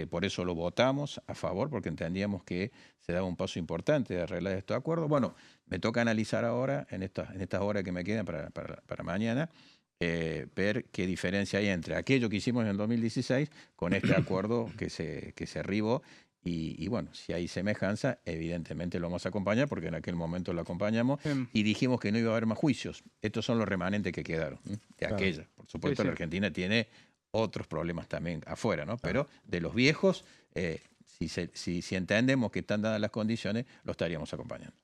S7: por eso lo votamos a favor, porque entendíamos que se daba un paso importante de arreglar estos acuerdos. Bueno, me toca analizar ahora, en estas horas que me quedan para mañana, ver qué diferencia hay entre aquello que hicimos en el 2016 con este acuerdo que se arribó. Y bueno, si hay semejanza, evidentemente lo vamos a acompañar, porque en aquel momento lo acompañamos y dijimos que no iba a haber más juicios. Estos son los remanentes que quedaron de aquella. Por supuesto, la Argentina tiene otros problemas también afuera, ¿no? Pero de los viejos, si entendemos que están dadas las condiciones, lo estaríamos acompañando.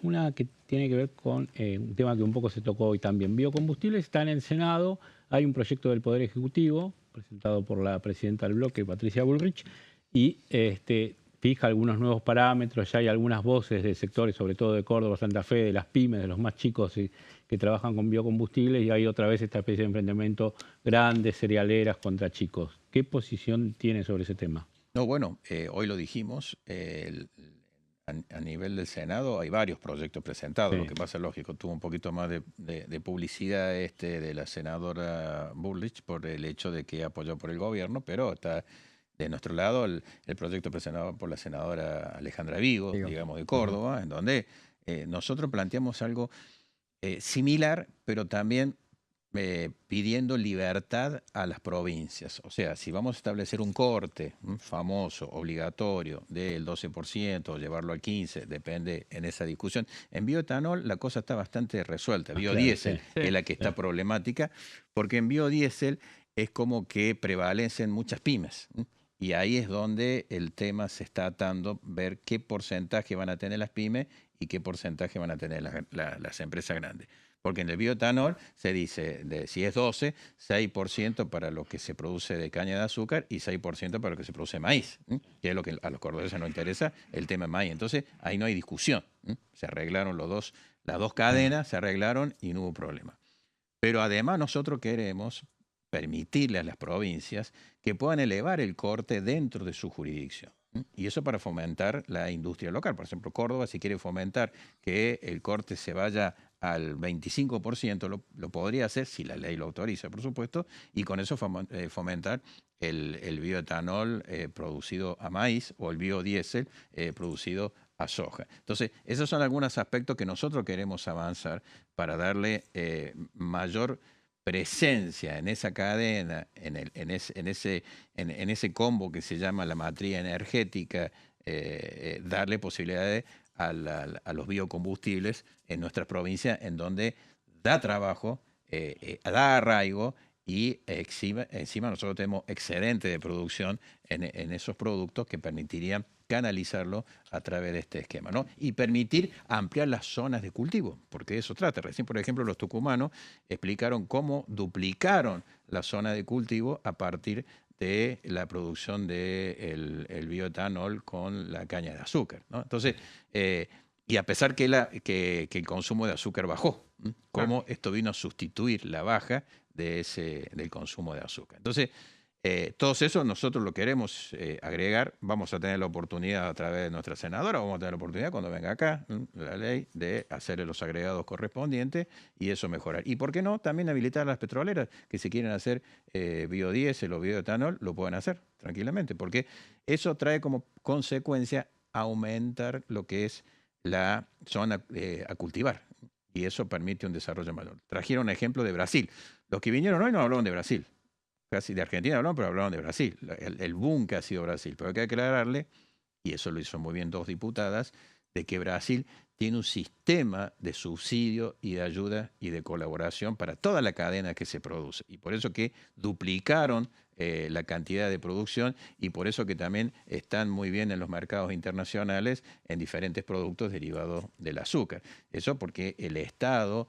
S2: Una que tiene que ver con un tema que un poco se tocó hoy también. Biocombustibles está en el Senado, hay un proyecto del Poder Ejecutivo, presentado por la presidenta del bloque, Patricia Bullrich, y fija algunos nuevos parámetros. Ya hay algunas voces de sectores, sobre todo de Córdoba, Santa Fe, de las pymes, de los más chicos que trabajan con biocombustibles, y hay otra vez esta especie de enfrentamiento, grandes cerealeras contra chicos. ¿Qué posición tiene sobre ese tema?
S7: No, bueno, hoy lo dijimos, a nivel del Senado hay varios proyectos presentados. Lo que pasa, lógico, tuvo un poquito más de publicidad de la senadora Bullrich por el hecho de que apoyó por el gobierno, pero está de nuestro lado el proyecto presentado por la senadora Alejandra Vigo, digamos, de Córdoba, en donde nosotros planteamos algo similar, pero también pidiendo libertad a las provincias. O sea, si vamos a establecer un corte famoso, obligatorio, del 12% o llevarlo al 15%, depende en esa discusión. En bioetanol la cosa está bastante resuelta. Biodiesel es la que está problemática, porque en biodiesel es como que prevalecen muchas pymes. Y ahí es donde el tema se está atando, ver qué porcentaje van a tener las pymes y qué porcentaje van a tener las empresas grandes. Porque en el bioetanol se dice, si es 12, 6% para lo que se produce de caña de azúcar y 6% para lo que se produce de maíz, que es lo que a los cordobeses nos interesa, el tema de maíz. Entonces, ahí no hay discusión. Se arreglaron las dos cadenas, se arreglaron y no hubo problema. Pero además nosotros queremos permitirle a las provincias que puedan elevar el corte dentro de su jurisdicción. Y eso para fomentar la industria local. Por ejemplo, Córdoba, si quiere fomentar que el corte se vaya al 25%, lo podría hacer, si la ley lo autoriza, por supuesto, y con eso fomentar el bioetanol producido a maíz o el biodiesel producido a soja. Entonces, esos son algunos aspectos que nosotros queremos avanzar para darle mayor presencia en esa cadena, en ese combo que se llama la matriz energética, darle posibilidades a los biocombustibles en nuestras provincias, en donde da trabajo, da arraigo y encima nosotros tenemos excedente de producción en esos productos que permitirían canalizarlo a través de este esquema, ¿no? Y permitir ampliar las zonas de cultivo, porque de eso trata. Recién, por ejemplo, los tucumanos explicaron cómo duplicaron la zona de cultivo a partir de la producción del bioetanol con la caña de azúcar, ¿no? Entonces, y a pesar que el consumo de azúcar bajó, cómo esto vino a sustituir la baja del consumo de azúcar. Entonces, todos eso nosotros lo queremos agregar. Vamos a tener la oportunidad a través de nuestra senadora, vamos a tener la oportunidad cuando venga acá la ley de hacerle los agregados correspondientes y eso mejorar. Y por qué no, también habilitar a las petroleras que si quieren hacer biodiesel o bioetanol, lo pueden hacer tranquilamente, porque eso trae como consecuencia aumentar lo que es la zona a cultivar y eso permite un desarrollo mayor. Trajeron un ejemplo de Brasil. Los que vinieron hoy no hablaron de Brasil. Casi de Argentina hablaron, pero hablaron de Brasil, el boom que ha sido Brasil. Pero hay que aclararle, y eso lo hizo muy bien dos diputadas, de que Brasil tiene un sistema de subsidio y de ayuda y de colaboración para toda la cadena que se produce. Y por eso que duplicaron la cantidad de producción y por eso que también están muy bien en los mercados internacionales en diferentes productos derivados del azúcar. Eso porque el Estado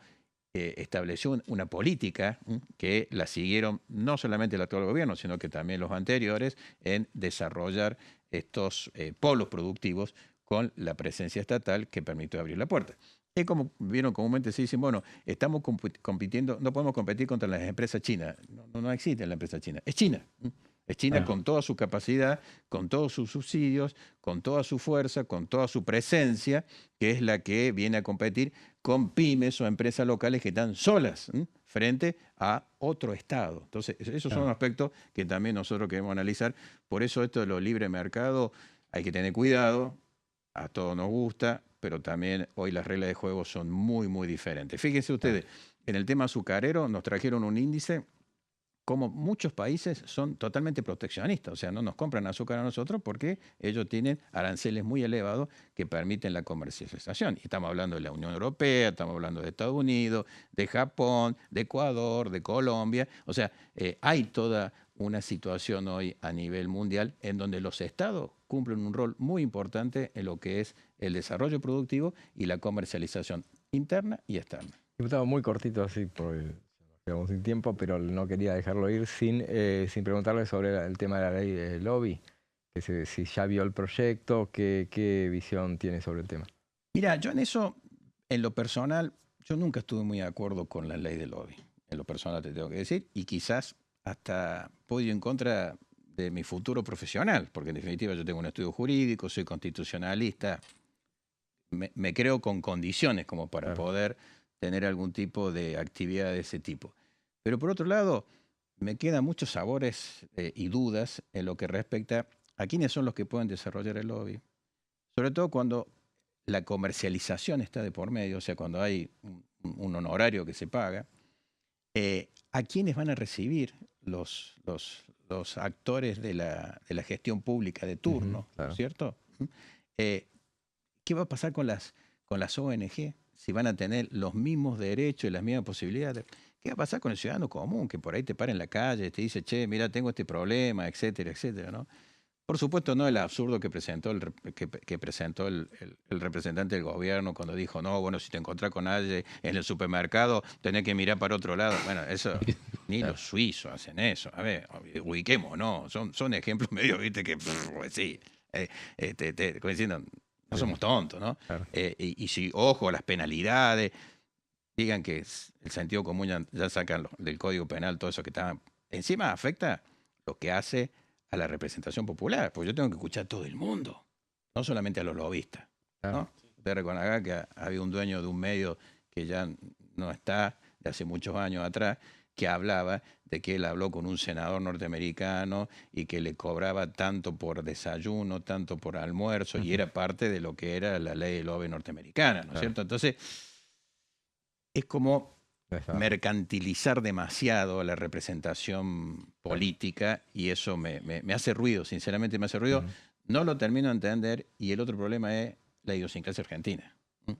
S7: estableció una política que la siguieron no solamente el actual gobierno, sino que también los anteriores en desarrollar estos polos productivos con la presencia estatal que permitió abrir la puerta. Es como vieron comúnmente se dicen, bueno, estamos compitiendo, no podemos competir contra las empresas chinas. No existe la empresa china, es China. Es China con toda su capacidad, con todos sus subsidios, con toda su fuerza, con toda su presencia, que es la que viene a competir con pymes o empresas locales que están solas frente a otro Estado. Entonces, esos son aspectos que también nosotros queremos analizar. Por eso esto de los libre mercado hay que tener cuidado, a todos nos gusta, pero también hoy las reglas de juego son muy, muy diferentes. Fíjense ustedes, en el tema azucarero nos trajeron un índice como muchos países son totalmente proteccionistas, o sea, no nos compran azúcar a nosotros porque ellos tienen aranceles muy elevados que permiten la comercialización. Y estamos hablando de la Unión Europea, estamos hablando de Estados Unidos, de Japón, de Ecuador, de Colombia. O sea, hay toda una situación hoy a nivel mundial en donde los estados cumplen un rol muy importante en lo que es el desarrollo productivo y la comercialización interna y externa.
S1: Diputado, muy cortito así, porque quedamos sin tiempo, pero no quería dejarlo ir sin preguntarle sobre el tema de la ley de lobby, que si ya vio el proyecto, qué visión tiene sobre el tema.
S7: Mira, yo en eso, en lo personal, yo nunca estuve muy de acuerdo con la ley de lobby. En lo personal te tengo que decir, y quizás hasta puedo ir en contra de mi futuro profesional, porque en definitiva yo tengo un estudio jurídico, soy constitucionalista, me creo con condiciones como para poder tener algún tipo de actividad de ese tipo. Pero por otro lado, me quedan muchos sabores y dudas en lo que respecta a quiénes son los que pueden desarrollar el lobby. Sobre todo cuando la comercialización está de por medio, o sea, cuando hay un honorario que se paga, ¿a quiénes van a recibir los actores de la gestión pública de turno? Claro. ¿Cierto? ¿Qué va a pasar con las ONG? Si van a tener los mismos derechos y las mismas posibilidades. ¿Qué va a pasar con el ciudadano común que por ahí te para en la calle y te dice, che, mira, tengo este problema, etcétera, etcétera, ¿no? Por supuesto, no el absurdo que presentó el representante del gobierno cuando dijo, no, bueno, si te encontrás con alguien en el supermercado, tenés que mirar para otro lado. Bueno, eso ni los suizos hacen eso. A ver, ubiquemos, ¿no? Son ejemplos medio, viste, que pues sí, como diciendo, no somos tontos, ¿no?
S1: Claro.
S7: Y si, ojo, las penalidades, digan que el sentido común ya sacan del Código Penal, todo eso que está... Encima afecta lo que hace a la representación popular, porque yo tengo que escuchar a todo el mundo, no solamente a los lobistas, ¿no? Usted recordará que había un dueño de un medio que ya no está, de hace muchos años atrás, que hablaba de que él habló con un senador norteamericano y que le cobraba tanto por desayuno, tanto por almuerzo, y era parte de lo que era la ley del OVE norteamericana, ¿no es cierto? Entonces, es como mercantilizar demasiado la representación política y eso me hace ruido, sinceramente me hace ruido. No lo termino de entender y el otro problema es la idiosincrasia argentina.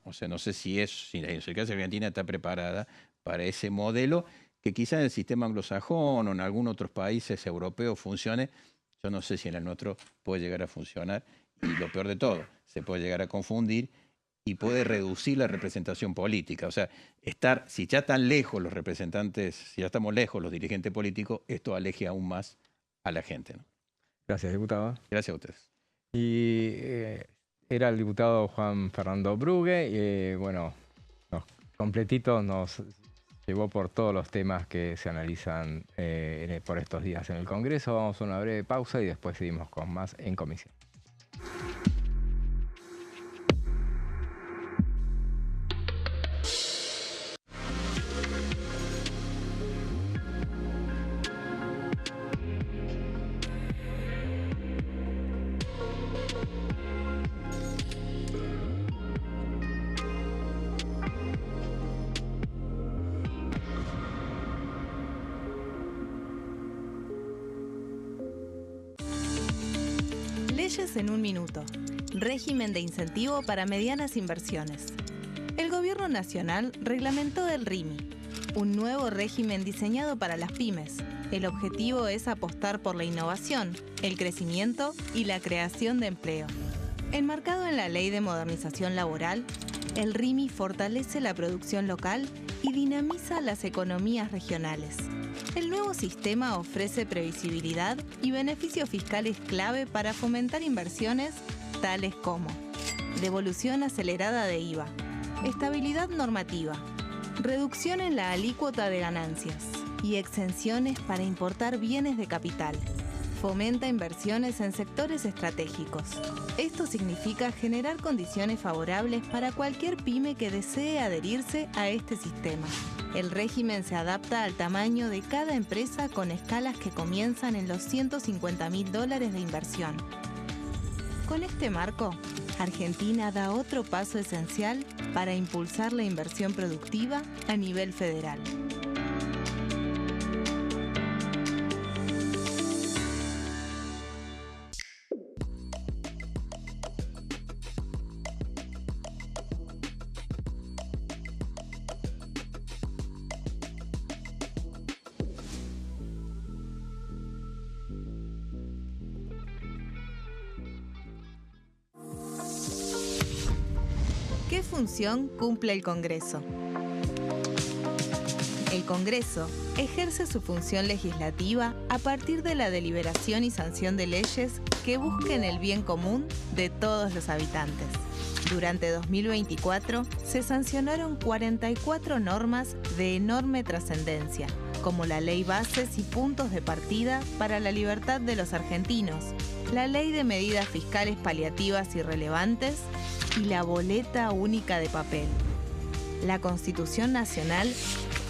S7: O sea, no sé si la idiosincrasia argentina está preparada para ese modelo que quizás en el sistema anglosajón o en algunos otros países europeos funcione. Yo no sé si en el nuestro puede llegar a funcionar y lo peor de todo, se puede llegar a confundir y puede reducir la representación política. O sea, si ya están lejos los representantes, si ya estamos lejos los dirigentes políticos, esto aleje aún más a la gente, ¿no?
S1: Gracias, diputado.
S7: Gracias a ustedes.
S1: Y era el diputado Juan Fernando Brugge, bueno, completito nos llevó por todos los temas que se analizan por estos días en el Congreso. Vamos a una breve pausa y después seguimos con más en comisión.
S4: Leyes en un minuto. Régimen de incentivo para medianas inversiones. El Gobierno Nacional reglamentó el RIMI, un nuevo régimen diseñado para las pymes. El objetivo es apostar por la innovación, el crecimiento y la creación de empleo. Enmarcado en la Ley de Modernización Laboral, el RIMI fortalece la producción local y dinamiza las economías regionales. El nuevo sistema ofrece previsibilidad y beneficios fiscales clave para fomentar inversiones tales como devolución acelerada de IVA, estabilidad normativa, reducción en la alícuota de ganancias y exenciones para importar bienes de capital. Fomenta inversiones en sectores estratégicos. Esto significa generar condiciones favorables para cualquier pyme que desee adherirse a este sistema. El régimen se adapta al tamaño de cada empresa con escalas que comienzan en los $150.000 de inversión. Con este marco, Argentina da otro paso esencial para impulsar la inversión productiva a nivel federal. ¿Qué función cumple el Congreso? El Congreso ejerce su función legislativa a partir de la deliberación y sanción de leyes que busquen el bien común de todos los habitantes. Durante 2024 se sancionaron 44 normas de enorme trascendencia, como la Ley Bases y Puntos de Partida para la Libertad de los Argentinos, la Ley de Medidas Fiscales Paliativas y Relevantes y la Boleta Única de Papel. La Constitución Nacional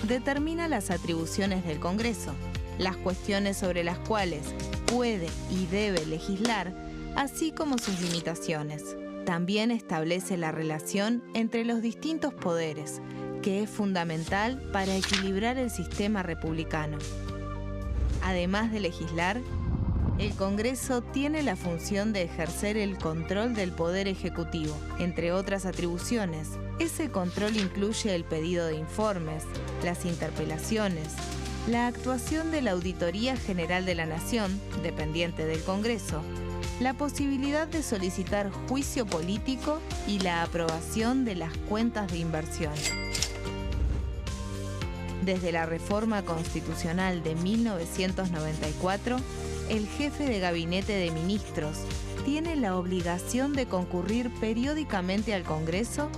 S4: determina las atribuciones del Congreso, las cuestiones sobre las cuales puede y debe legislar, así como sus limitaciones. También establece la relación entre los distintos poderes, que es fundamental para equilibrar el sistema republicano. Además de legislar, el Congreso tiene la función de ejercer el control del Poder Ejecutivo. Entre otras atribuciones, ese control incluye el pedido de informes, las interpelaciones, la actuación de la Auditoría General de la Nación, dependiente del Congreso, la posibilidad de solicitar juicio político y la aprobación de las cuentas de inversión. Desde la reforma constitucional de 1994, el jefe de gabinete de ministros tiene la obligación de concurrir periódicamente al Congreso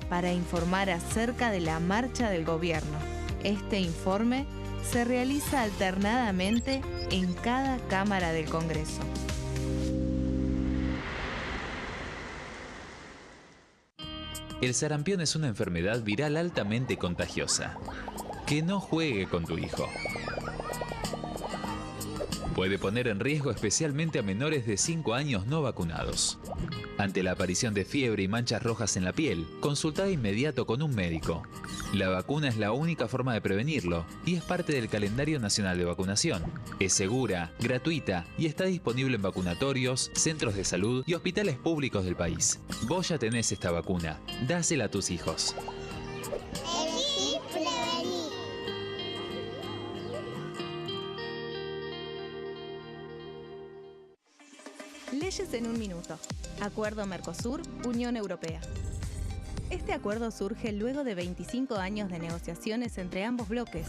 S4: para informar acerca de la marcha del gobierno. Este informe se realiza alternadamente en cada Cámara del Congreso.
S5: El sarampión es una enfermedad viral altamente contagiosa. Que no juegue con tu hijo. Puede poner en riesgo especialmente a menores de 5 años no vacunados. Ante la aparición de fiebre y manchas rojas en la piel, consulta de inmediato con un médico. La vacuna es la única forma de prevenirlo y es parte del calendario nacional de vacunación. Es segura, gratuita y está disponible en vacunatorios, centros de salud y hospitales públicos del país. Vos ya tenés esta vacuna, dásela a tus hijos.
S4: Leyes en un minuto. Acuerdo Mercosur-Unión Europea. Este acuerdo surge luego de 25 años de negociaciones entre ambos bloques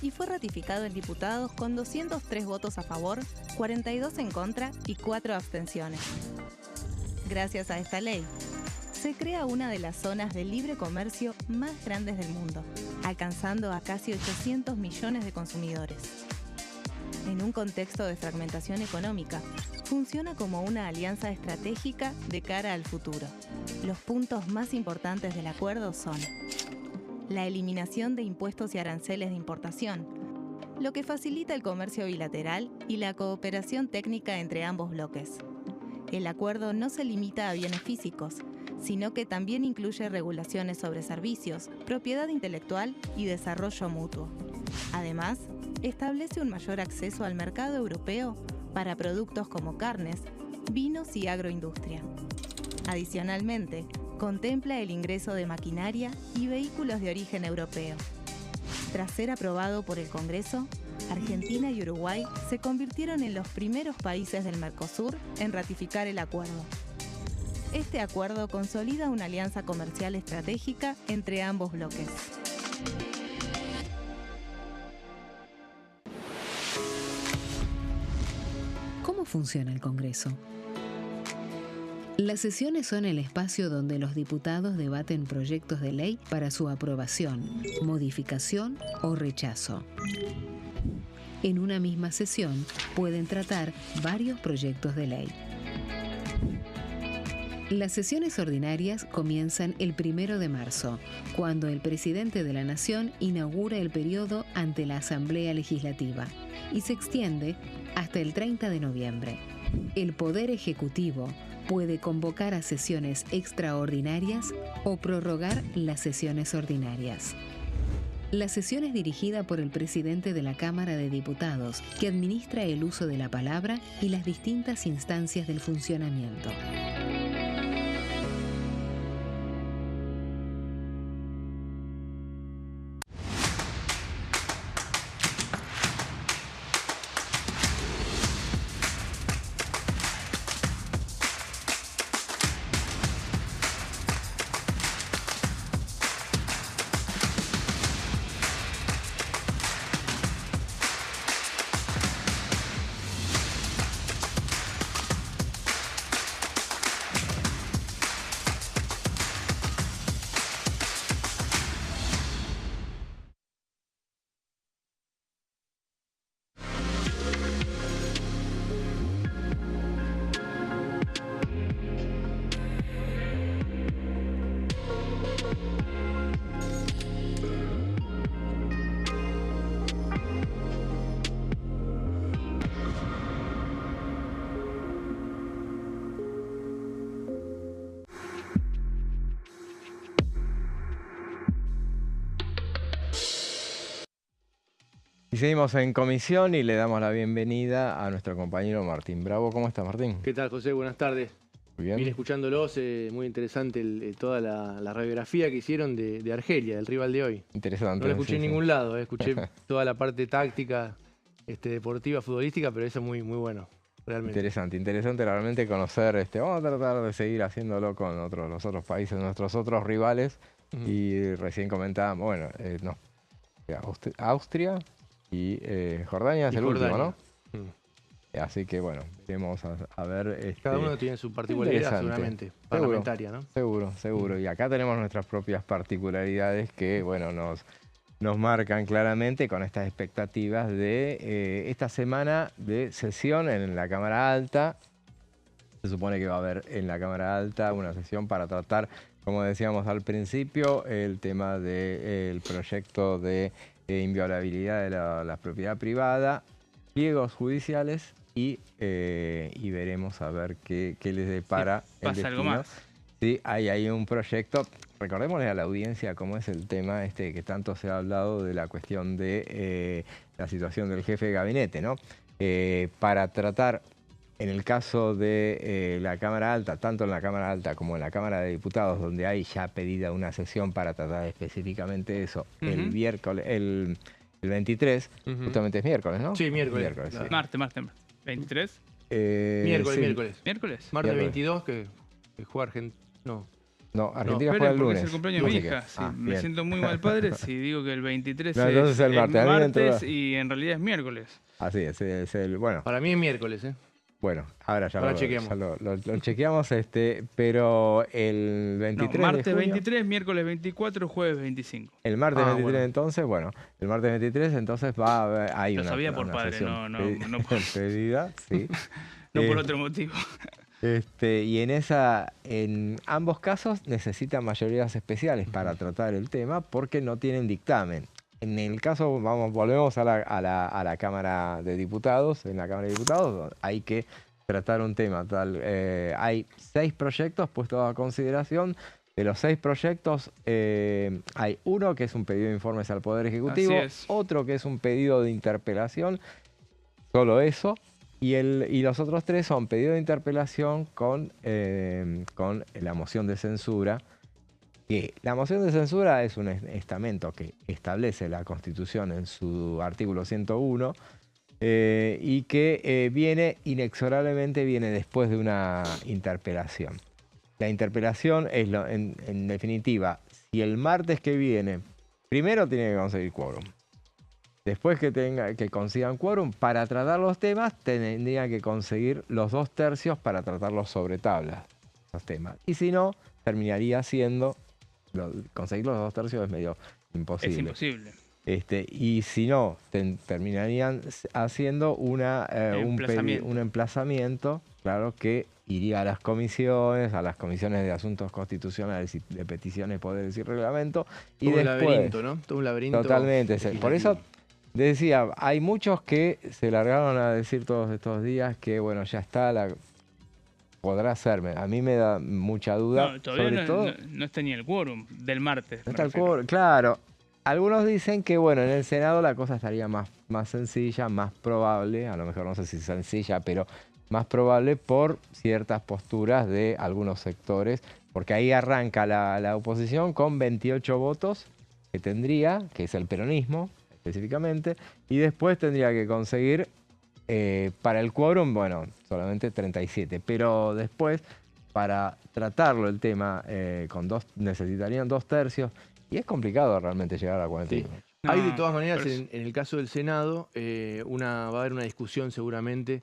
S4: y fue ratificado en diputados con 203 votos a favor, 42 en contra y 4 abstenciones. Gracias a esta ley, se crea una de las zonas de libre comercio más grandes del mundo, alcanzando a casi 800 millones de consumidores. En un contexto de fragmentación económica, funciona como una alianza estratégica de cara al futuro. Los puntos más importantes del acuerdo son la eliminación de impuestos y aranceles de importación, lo que facilita el comercio bilateral y la cooperación técnica entre ambos bloques. El acuerdo no se limita a bienes físicos, sino que también incluye regulaciones sobre servicios, propiedad intelectual y desarrollo mutuo. Además, establece un mayor acceso al mercado europeo para productos como carnes, vinos y agroindustria. Adicionalmente, contempla el ingreso de maquinaria y vehículos de origen europeo. Tras ser aprobado por el Congreso, Argentina y Uruguay se convirtieron en los primeros países del Mercosur en ratificar el acuerdo. Este acuerdo consolida una alianza comercial estratégica entre ambos bloques.
S6: ¿Cómo funciona el Congreso? Las sesiones son el espacio donde los diputados debaten proyectos de ley para su aprobación, modificación o rechazo. En una misma sesión pueden tratar varios proyectos de ley. Las sesiones ordinarias comienzan el 1 de marzo, cuando el presidente de la Nación inaugura el periodo ante la Asamblea Legislativa y se extiende hasta el 30 de noviembre. El Poder Ejecutivo puede convocar a sesiones extraordinarias o prorrogar las sesiones ordinarias. La sesión es dirigida por el presidente de la Cámara de Diputados, que administra el uso de la palabra y las distintas instancias del funcionamiento.
S1: Y seguimos en comisión y le damos la bienvenida a nuestro compañero Martín Bravo. ¿Cómo estás, Martín?
S8: ¿Qué tal, José? Buenas tardes.
S1: Muy bien.
S8: Vine escuchándolos, muy interesante toda la radiografía que hicieron de Argelia, del rival de hoy.
S1: Interesante.
S8: No la escuché en ningún lado, escuché toda la parte táctica, deportiva, futbolística, pero eso muy, muy bueno. realmente.
S1: Interesante realmente conocer, vamos a tratar de seguir haciéndolo con los otros países, nuestros otros rivales. Y recién comentábamos, bueno, Austria y Jordania es el último, ¿no? Así que bueno, veremos a ver.
S8: Cada uno tiene su particularidad seguramente, parlamentaria, ¿no?
S1: Seguro. Y acá tenemos nuestras propias particularidades que, bueno, nos marcan claramente con estas expectativas de esta semana de sesión en la Cámara Alta. Se supone que va a haber en la Cámara Alta una sesión para tratar, como decíamos al principio, el tema del proyecto de inviolabilidad de la propiedad privada, pliegos judiciales y veremos a ver qué les depara el destino.
S3: ¿Pasa algo más?
S1: Sí, hay un proyecto. Recordémosle a la audiencia cómo es el tema que tanto se ha hablado de la cuestión de la situación del jefe de gabinete, ¿no? Para tratar, en el caso de la Cámara Alta, tanto en la Cámara Alta como en la Cámara de Diputados, donde hay ya pedida una sesión para tratar específicamente eso, el miércoles, el 23, justamente es miércoles, ¿no?
S8: Sí, miércoles.
S3: Sí. Martes. ¿23?
S8: Miércoles.
S3: ¿Miércoles?
S8: Martes 22 que juega Argentina.
S1: No, Argentina juega el lunes.
S3: Es el cumpleaños de mi hija. Sí, me siento muy mal padre si digo que el 23
S1: entonces el martes
S3: y en realidad es miércoles.
S1: Así es bueno.
S8: Para mí es miércoles,
S1: Bueno, ahora ya
S8: chequeamos.
S1: Lo chequeamos, pero el 23
S3: martes
S1: de junio,
S3: 23, miércoles 24, jueves 25.
S1: El martes 23 entonces, el martes 23 entonces va a haber... Hay
S3: Lo
S1: una,
S3: sabía por
S1: una
S3: padre,
S1: sesión
S3: no por...
S1: pedida, sí.
S3: No por otro motivo.
S1: Y en ambos casos necesitan mayorías especiales para tratar el tema porque no tienen dictamen. En el caso, volvemos a la Cámara de Diputados. En la Cámara de Diputados hay que tratar un tema tal. Hay 6 proyectos puestos a consideración. De los 6 proyectos, hay uno que es un pedido de informes al Poder Ejecutivo, otro que es un pedido de interpelación, solo eso. Y los otros 3 son pedido de interpelación con la moción de censura. Que la moción de censura es un estamento que establece la Constitución en su artículo 101 y que inexorablemente viene después de una interpelación. La interpelación es, en definitiva, si el martes que viene, primero tiene que conseguir quórum. Después que consigan quórum, para tratar los temas, tendrían que conseguir los 2/3 para tratarlos sobre tablas, los temas. Y si no, terminaría siendo... conseguir los 2/3 es medio imposible.
S3: Es imposible.
S1: Y si no, terminarían haciendo un emplazamiento, claro, que iría a las comisiones de Asuntos Constitucionales y de Peticiones, Poderes y Reglamento.
S8: Todo un laberinto, ¿no? Todo un laberinto.
S1: Totalmente. Por eso decía, hay muchos que se largaron a decir todos estos días que, bueno, ya está podrá hacerme. A mí me da mucha duda.
S3: No, todavía no está ni el quórum del martes.
S1: No está el quórum, claro. Algunos dicen que, bueno, en el Senado la cosa estaría más sencilla, más probable, a lo mejor no sé si sencilla, pero más probable por ciertas posturas de algunos sectores, porque ahí arranca la oposición con 28 votos que tendría, que es el peronismo específicamente, y después tendría que conseguir para el quórum, bueno, solamente 37, pero después para tratarlo el tema necesitarían 2/3 y es complicado realmente llegar a 41.
S8: Sí. Hay de todas maneras, en el caso del Senado, va a haber una discusión seguramente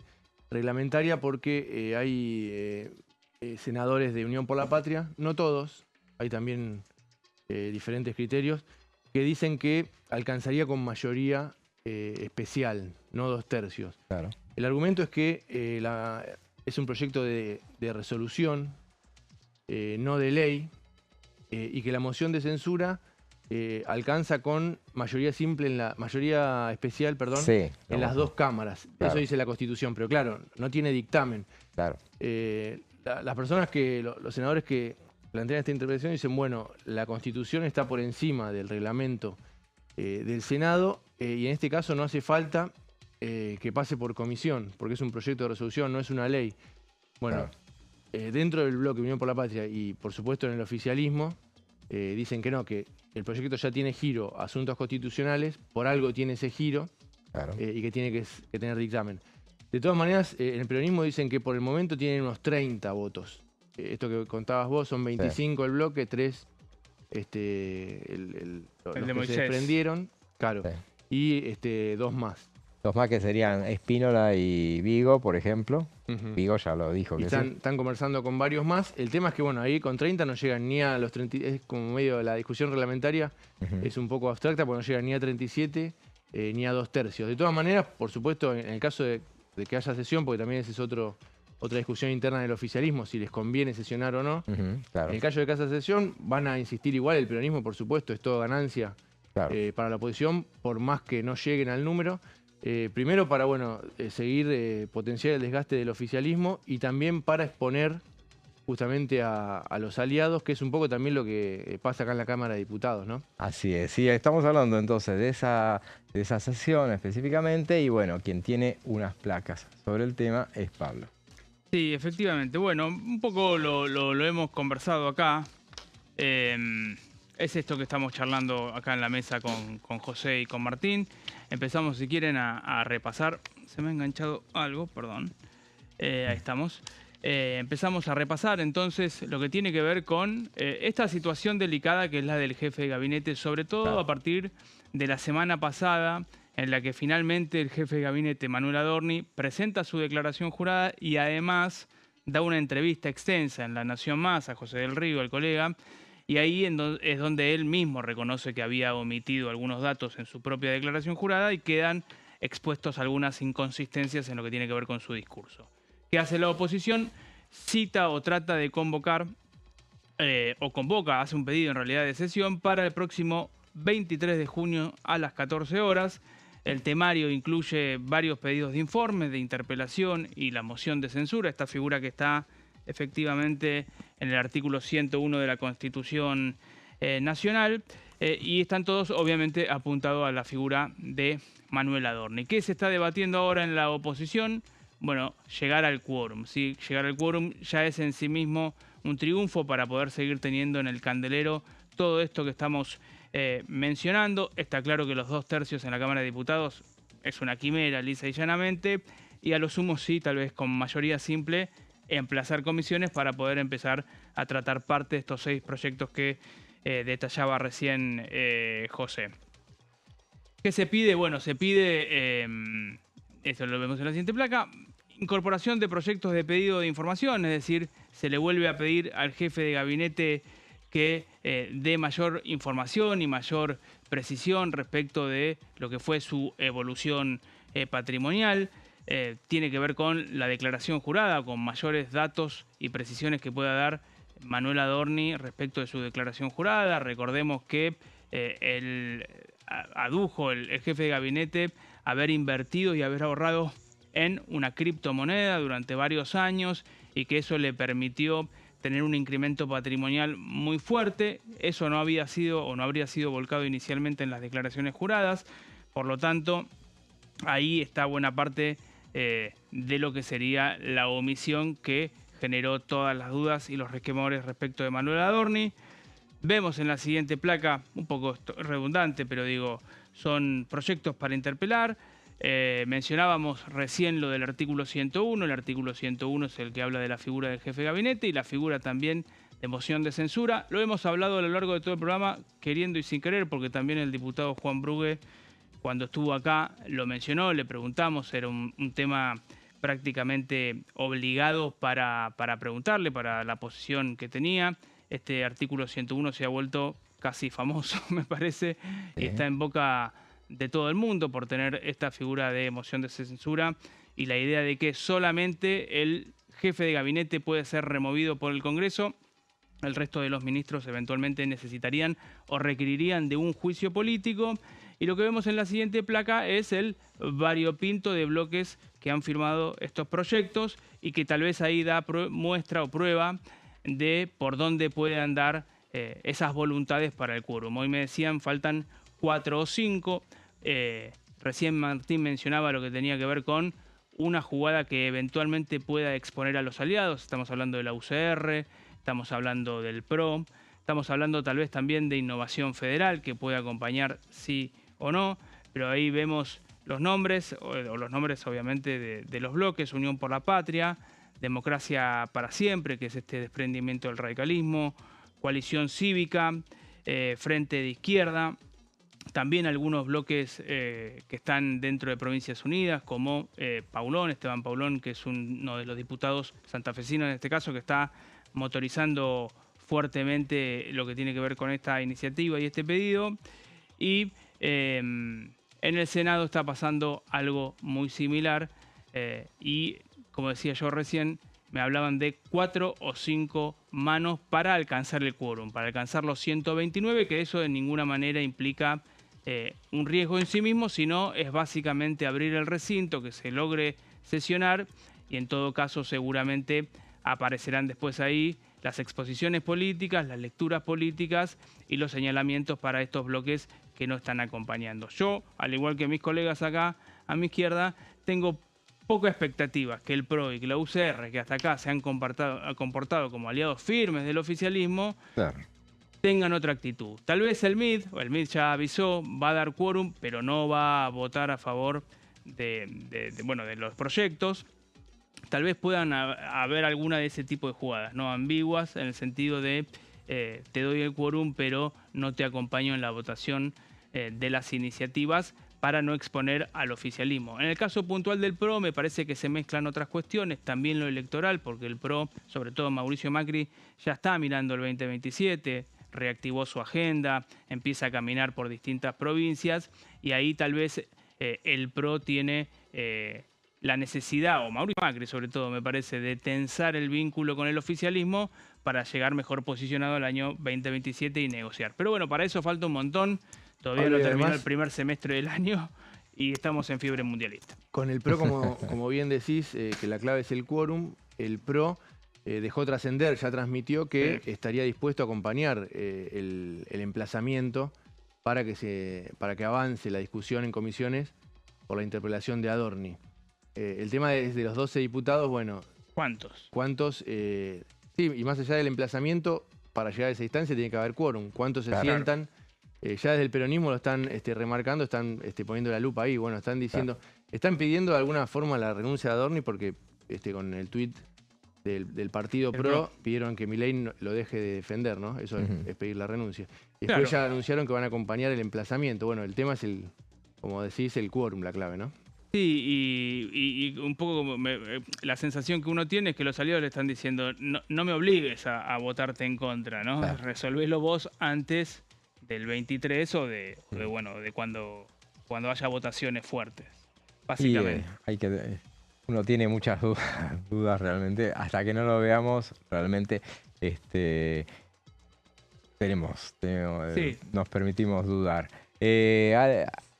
S8: reglamentaria porque hay senadores de Unión por la Patria, no todos, hay también diferentes criterios, que dicen que alcanzaría con mayoría especial, no 2/3.
S1: Claro.
S8: El argumento es que es un proyecto de resolución, no de ley, y que la moción de censura alcanza con mayoría especial, en las 2 cámaras. Claro. Eso dice la Constitución, pero claro, no tiene dictamen.
S1: Claro.
S8: Las personas los senadores que plantean esta interpretación dicen, bueno, la Constitución está por encima del reglamento del Senado y en este caso no hace falta que pase por comisión, porque es un proyecto de resolución, no es una ley. Bueno, claro. Dentro del bloque Unión por la Patria y por supuesto en el oficialismo, dicen que no, que el proyecto ya tiene giro a asuntos constitucionales, por algo tiene ese giro, claro. Y que tiene que tener dictamen. De todas maneras, en el peronismo dicen que por el momento tienen unos 30 votos. Esto que contabas vos, son 25 el bloque, 3 los que se desprendieron, claro, y 2 más.
S1: 2 más que serían Espínola y Vigo, por ejemplo. Vigo ya lo dijo.
S8: Y
S1: que
S8: están conversando con varios más. El tema es que, bueno, ahí con 30 no llegan ni a los 30, es como medio la discusión reglamentaria, es un poco abstracta porque no llegan ni a 37 ni a 2/3. De todas maneras, por supuesto, en el caso de que haya sesión, porque también esa es otra discusión interna del oficialismo, si les conviene sesionar o no.
S1: Claro.
S8: En el caso de que haya sesión, van a insistir igual, el peronismo, por supuesto, es todo ganancia para la oposición, por más que no lleguen al número. Primero para seguir potenciar el desgaste del oficialismo y también para exponer justamente a los aliados, que es un poco también lo que pasa acá en la Cámara de Diputados, ¿no?
S1: Así es, sí, estamos hablando entonces de esa sesión específicamente y bueno, quien tiene unas placas sobre el tema es Pablo.
S3: Sí, efectivamente. Bueno, un poco lo hemos conversado acá. Es esto que estamos charlando acá en la mesa con José y con Martín. Empezamos, si quieren, a repasar. Se me ha enganchado algo, perdón. Ahí estamos. Empezamos a repasar entonces lo que tiene que ver con esta situación delicada que es la del jefe de gabinete, sobre todo a partir de la semana pasada, en la que finalmente el jefe de gabinete, Manuel Adorni, presenta su declaración jurada y además da una entrevista extensa en La Nación Más a José del Río, el colega, y ahí es donde él mismo reconoce que había omitido algunos datos en su propia declaración jurada y quedan expuestos algunas inconsistencias en lo que tiene que ver con su discurso. ¿Qué hace la oposición? Cita o trata de convocar, o convoca, hace un pedido en realidad de sesión para el próximo 23 de junio a las 14 horas. El temario incluye varios pedidos de informes, de interpelación y la moción de censura, esta figura que está efectivamente en el artículo 101 de la Constitución Nacional, y están todos obviamente apuntados a la figura de Manuel Adorni. ¿Qué se está debatiendo ahora en la oposición? Bueno, llegar al quórum. ¿Sí? Llegar al quórum ya es en sí mismo un triunfo para poder seguir teniendo en el candelero todo esto que estamos mencionando. Está claro que los 2/3 en la Cámara de Diputados es una quimera, lisa y llanamente, y a lo sumo sí, tal vez con mayoría simple, emplazar comisiones para poder empezar a tratar parte de estos 6 proyectos que detallaba recién José. ¿Qué se pide? Bueno, se pide, eso lo vemos en la siguiente placa, incorporación de proyectos de pedido de información, es decir, se le vuelve a pedir al jefe de gabinete que dé mayor información y mayor precisión respecto de lo que fue su evolución patrimonial. Tiene que ver con la declaración jurada, con mayores datos y precisiones que pueda dar Manuel Adorni respecto de su declaración jurada. Recordemos que adujo el jefe de gabinete haber invertido y haber ahorrado en una criptomoneda durante varios años y que eso le permitió tener un incremento patrimonial muy fuerte. Eso no había sido o no habría sido volcado inicialmente en las declaraciones juradas. Por lo tanto, ahí está buena parte de lo que sería la omisión que generó todas las dudas y los resquemores respecto de Manuel Adorni. Vemos en la siguiente placa, un poco redundante, pero digo, son proyectos para interpelar. Mencionábamos recién lo del artículo 101. El artículo 101 es el que habla de la figura del jefe de gabinete y la figura también de moción de censura. Lo hemos hablado a lo largo de todo el programa, queriendo y sin querer, porque también el diputado Juan Brugue, cuando estuvo acá, lo mencionó, le preguntamos, era un tema prácticamente obligado para preguntarle, para la posición que tenía. Este artículo 101 se ha vuelto casi famoso, me parece, y está en boca de todo el mundo por tener esta figura de moción de censura y la idea de que solamente el jefe de gabinete puede ser removido por el Congreso. El resto de los ministros eventualmente necesitarían o requerirían de un juicio político. Y lo que vemos en la siguiente placa es el variopinto de bloques que han firmado estos proyectos y que tal vez ahí da muestra o prueba de por dónde pueden andar esas voluntades para el quórum. Hoy me decían faltan 4 o 5. Recién Martín mencionaba lo que tenía que ver con una jugada que eventualmente pueda exponer a los aliados. Estamos hablando de la UCR, estamos hablando del PRO, estamos hablando tal vez también de Innovación Federal, que puede acompañar sí o no, pero ahí vemos los nombres, o los nombres obviamente de los bloques: Unión por la Patria, Democracia para Siempre, que es este desprendimiento del radicalismo, Coalición Cívica, Frente de Izquierda. También algunos bloques que están dentro de Provincias Unidas, como Esteban Paulón, que es uno de los diputados santafesinos en este caso, que está motorizando fuertemente lo que tiene que ver con esta iniciativa y este pedido. Y en el Senado está pasando algo muy similar y, como decía yo recién, me hablaban de 4 o 5 manos para alcanzar el quórum, para alcanzar los 129, que eso de ninguna manera implica un riesgo en sí mismo, sino es básicamente abrir el recinto, que se logre sesionar, y en todo caso seguramente aparecerán después ahí las exposiciones políticas, las lecturas políticas y los señalamientos para estos bloques que no están acompañando. Yo, al igual que mis colegas acá a mi izquierda, tengo poca expectativa que el PRO y que la UCR, que hasta acá se han comportado como aliados firmes del oficialismo, claro, tengan otra actitud. Tal vez el MID ya avisó, va a dar quórum, pero no va a votar a favor de los proyectos. Tal vez puedan haber alguna de ese tipo de jugadas, ¿no? Ambiguas, en el sentido de te doy el quórum, pero no te acompaño en la votación de las iniciativas, para no exponer al oficialismo. En el caso puntual del PRO me parece que se mezclan otras cuestiones, también lo electoral, porque el PRO, sobre todo Mauricio Macri, ya está mirando el 2027, reactivó su agenda, empieza a caminar por distintas provincias, y ahí tal vez el PRO tiene la necesidad, o Mauricio Macri sobre todo, me parece, de tensar el vínculo con el oficialismo para llegar mejor posicionado al año 2027 y negociar. Pero bueno, para eso falta un montón. Todavía no terminó el primer semestre del año y estamos en fiebre mundialista.
S8: Con el PRO, como bien decís, que la clave es el quórum, el PRO dejó trascender, ya transmitió que estaría dispuesto a acompañar el emplazamiento para que avance la discusión en comisiones por la interpelación de Adorni. El tema es de los 12 diputados, bueno...
S3: ¿Cuántos?
S8: ¿Cuántos? Sí, y más allá del emplazamiento, para llegar a esa instancia tiene que haber quórum. ¿Cuántos se sientan? Ya desde el peronismo lo están remarcando, están poniendo la lupa ahí. Bueno, están diciendo, están pidiendo de alguna forma la renuncia de Adorni porque con el tuit del partido PRO pidieron que Milei lo deje de defender, ¿no? Eso es pedir la renuncia. Y después ya anunciaron que van a acompañar el emplazamiento. Bueno, el tema es como decís, el quórum, la clave, ¿no?
S3: Sí, y un poco como la sensación que uno tiene es que los aliados le están diciendo, no me obligues a votarte en contra, ¿no? Claro. Resolvélo vos antes del 23 o de cuando haya votaciones fuertes, básicamente.
S1: Uno tiene muchas dudas realmente, hasta que no lo veamos realmente nos permitimos dudar.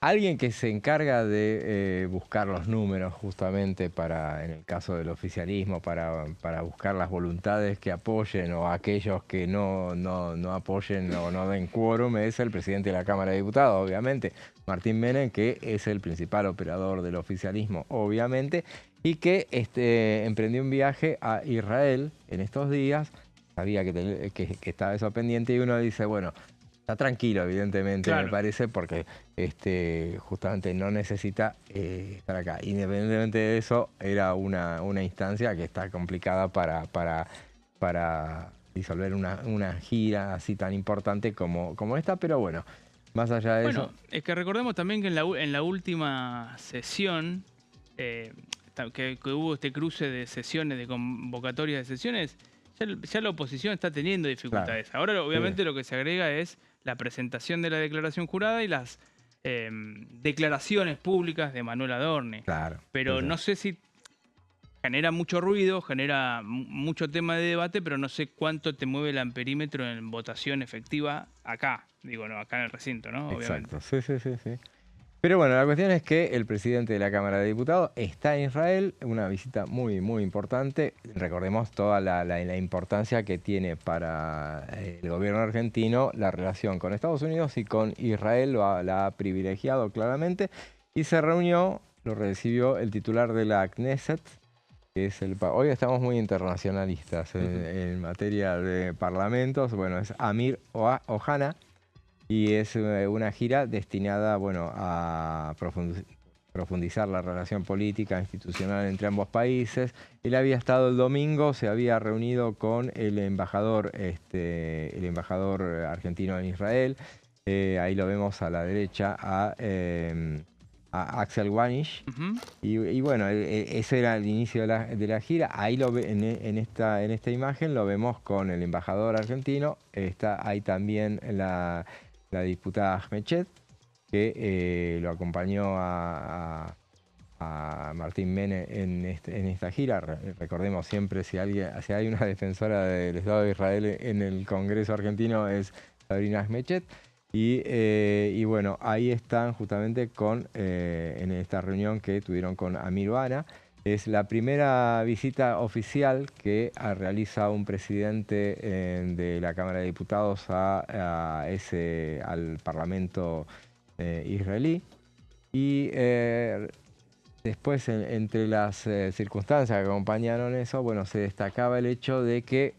S1: Alguien que se encarga de buscar los números justamente en el caso del oficialismo, para buscar las voluntades que apoyen o aquellos que no apoyen o no den quórum, es el presidente de la Cámara de Diputados, obviamente, Martín Menem, que es el principal operador del oficialismo, obviamente, y que emprendió un viaje a Israel en estos días. Sabía que estaba eso pendiente y uno dice, bueno... Está tranquilo, evidentemente, claro, me parece, porque justamente no necesita estar acá. Independientemente de eso, era una instancia que está complicada para disolver una gira así tan importante como esta, pero bueno, más allá de eso...
S3: Es que recordemos también que en la última sesión, que hubo este cruce de sesiones, de convocatorias de sesiones, ya la oposición está teniendo dificultades. Claro. Ahora, obviamente, lo que se agrega es la presentación de la declaración jurada y las declaraciones públicas de Manuel Adorni.
S1: Claro.
S3: Pero no sé si genera mucho ruido, genera mucho tema de debate, pero no sé cuánto te mueve el amperímetro en votación efectiva acá. Digo, no, acá en el recinto, ¿no?
S1: Exacto. Obviamente. Sí. Pero bueno, la cuestión es que el presidente de la Cámara de Diputados está en Israel, una visita muy, muy importante. Recordemos toda la importancia que tiene para el gobierno argentino la relación con Estados Unidos y con Israel, la ha privilegiado claramente. Y se reunió, lo recibió el titular de la Knesset, que es hoy estamos muy internacionalistas en materia de parlamentos. Bueno, es Amir Ohana. Y es una gira destinada, a profundizar la relación política institucional entre ambos países. Él había estado el domingo, se había reunido con el embajador argentino en Israel. Ahí lo vemos a la derecha a Axel Wanisch. Y bueno, ese era el inicio de la gira. Ahí en esta imagen lo vemos con el embajador argentino. Está ahí también la diputada Ahmechet, que lo acompañó a Martín Menem en esta gira. Recordemos siempre, si hay una defensora del Estado de Israel en el Congreso argentino, es Sabrina Ahmechet. Y bueno, ahí están justamente en esta reunión que tuvieron con Amir Ohana. Es la primera visita oficial que realiza un presidente de la Cámara de Diputados al Parlamento israelí. Y después, entre las circunstancias que acompañaron eso, bueno, se destacaba el hecho de que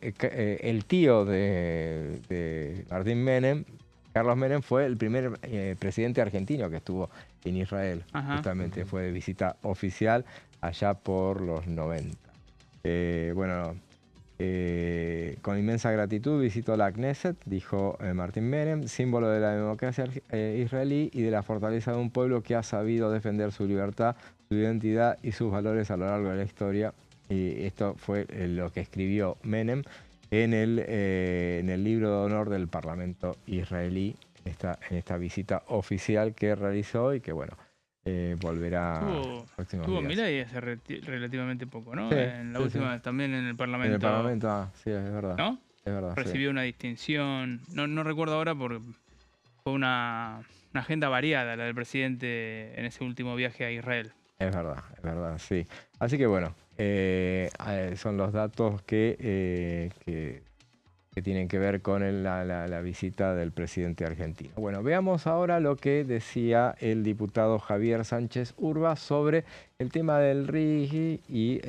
S1: el tío de Martín Menem, Carlos Menem, fue el primer presidente argentino que estuvo en Israel. Justamente fue de visita oficial allá por los 90. Con inmensa gratitud visitó la Knesset, dijo Martín Menem, símbolo de la democracia israelí y de la fortaleza de un pueblo que ha sabido defender su libertad, su identidad y sus valores a lo largo de la historia. Y esto fue lo que escribió Menem en el libro de honor del Parlamento israelí, en esta visita oficial que realizó y que, bueno, volverá próximos días.
S3: Milei hace relativamente poco, ¿no?
S1: Sí,
S3: en la última vez también en el Parlamento.
S1: En el Parlamento, sí, es verdad.
S3: ¿No?
S1: Es verdad,
S3: recibió una distinción. No recuerdo ahora porque fue una agenda variada la del presidente en ese último viaje a Israel.
S1: Es verdad, sí. Así que bueno, son los datos que tienen que ver con la visita del presidente argentino. Bueno, veamos ahora lo que decía el diputado Javier Sánchez Urba sobre el tema del RIGI y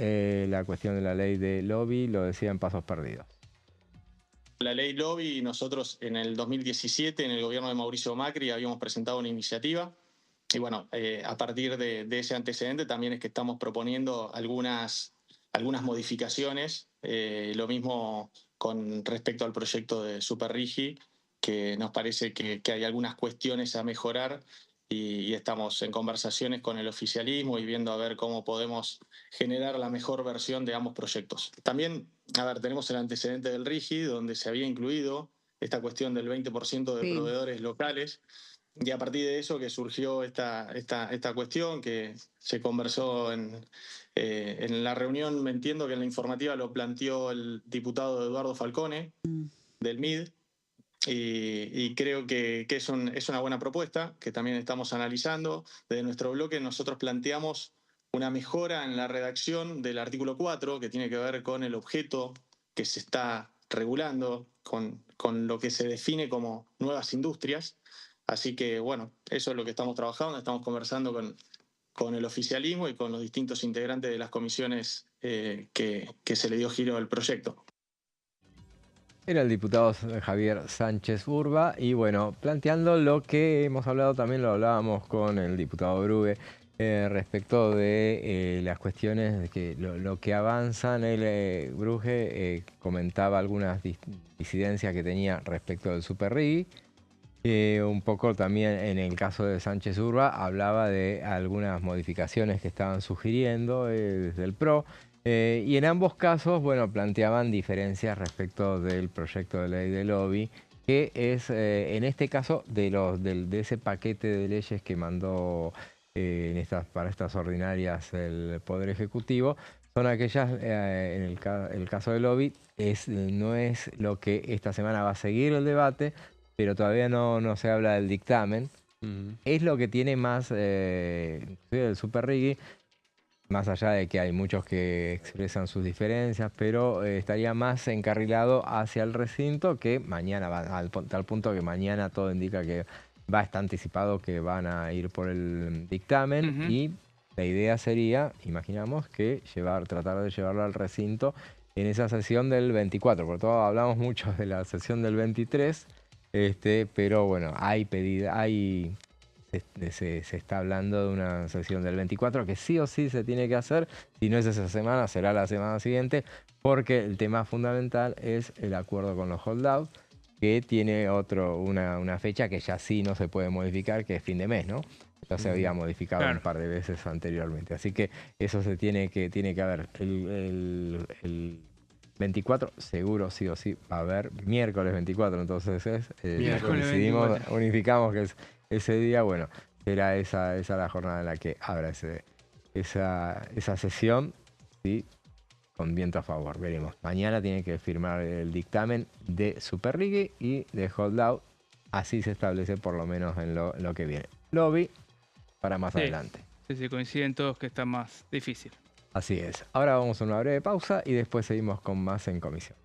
S1: la cuestión de la ley de lobby. Lo decía en Pasos Perdidos.
S9: La ley lobby, nosotros en el 2017, en el gobierno de Mauricio Macri, habíamos presentado una iniciativa. Y bueno, a partir de ese antecedente también es que estamos proponiendo algunas modificaciones. Lo mismo con respecto al proyecto de Superrigi, que nos parece que hay algunas cuestiones a mejorar y estamos en conversaciones con el oficialismo y viendo a ver cómo podemos generar la mejor versión de ambos proyectos. También, tenemos el antecedente del RIGI, donde se había incluido esta cuestión del 20% de proveedores locales. Y a partir de eso que surgió esta cuestión, que se conversó en la reunión, me entiendo que en la informativa lo planteó el diputado Eduardo Falcone, del MID, y creo que es una buena propuesta, que también estamos analizando. Desde nuestro bloque nosotros planteamos una mejora en la redacción del artículo 4, que tiene que ver con el objeto que se está regulando, con lo que se define como nuevas industrias. Así que, bueno, eso es lo que estamos trabajando. Estamos conversando con el oficialismo y con los distintos integrantes de las comisiones que se le dio giro al proyecto.
S1: Era el diputado Javier Sánchez Urba y, bueno, planteando lo que hemos hablado, también lo hablábamos con el diputado Brugge, respecto de las cuestiones de que lo que avanzan. Brugge comentaba algunas disidencias que tenía respecto del Superrigi. Un poco también en el caso de Sánchez Urba hablaba de algunas modificaciones que estaban sugiriendo desde el PRO, y en ambos casos, bueno, planteaban diferencias respecto del proyecto de ley de lobby, que es en este caso de ese paquete de leyes que mandó para estas ordinarias el Poder Ejecutivo. Son aquellas, en el caso del lobby, no es lo que esta semana va a seguir el debate, pero todavía no se habla del dictamen. Es lo que tiene más el Superrigi, más allá de que hay muchos que expresan sus diferencias, pero estaría más encarrilado hacia el recinto, que mañana va al tal punto que mañana todo indica que está anticipado que van a ir por el dictamen. Y la idea sería, imaginamos, que tratar de llevarlo al recinto en esa sesión del 24, por todo hablamos mucho de la sesión del 23, pero bueno, se se está hablando de una sesión del 24 que sí o sí se tiene que hacer. Si no es esa semana, será la semana siguiente, porque el tema fundamental es el acuerdo con los holdouts, que tiene una fecha que ya sí no se puede modificar, que es fin de mes, ¿no? Ya se había modificado un par de veces anteriormente. Así que eso se tiene que haber. El 24 seguro sí o sí va a haber. Miércoles 24, entonces decidimos, unificamos que es ese día. Bueno, será esa la jornada en la que habrá esa sesión, ¿sí? Con viento a favor, veremos. Mañana tiene que firmar el dictamen de Superliga y de holdout. Así se establece por lo menos en lo que viene. Lobby para más adelante.
S3: Sí, coinciden todos que está más difícil.
S1: Así es. Ahora vamos a una breve pausa y después seguimos con más en comisión.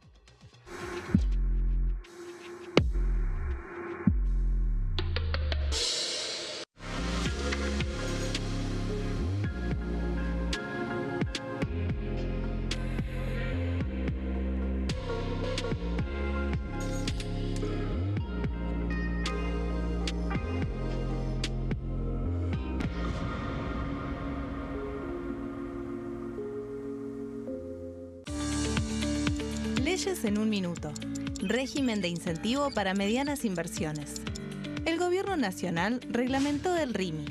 S4: Leyes en un minuto. Régimen de incentivo para medianas inversiones. El Gobierno Nacional reglamentó el RIMI,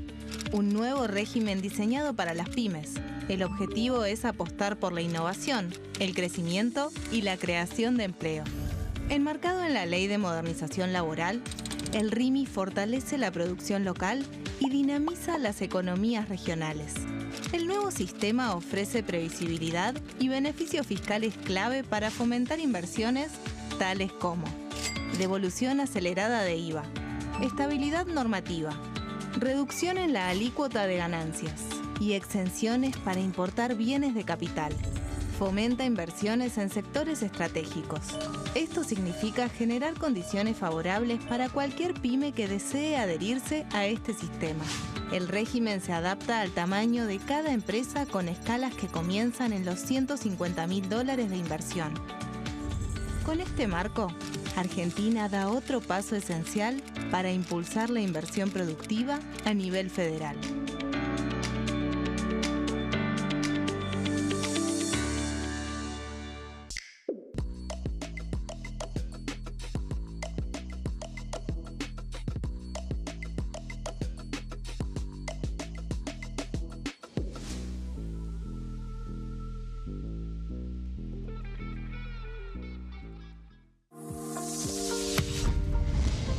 S4: un nuevo régimen diseñado para las pymes. El objetivo es apostar por la innovación, el crecimiento y la creación de empleo. Enmarcado en la Ley de Modernización Laboral, el RIMI fortalece la producción local y dinamiza las economías regionales. El nuevo sistema ofrece previsibilidad y beneficios fiscales clave para fomentar inversiones tales como devolución acelerada de IVA, estabilidad normativa, reducción en la alícuota de ganancias y exenciones para importar bienes de capital. Fomenta inversiones en sectores estratégicos. Esto significa generar condiciones favorables para cualquier pyme que desee adherirse a este sistema. El régimen se adapta al tamaño de cada empresa con escalas que comienzan en los $150.000 de inversión. Con este marco, Argentina da otro paso esencial para impulsar la inversión productiva a nivel federal.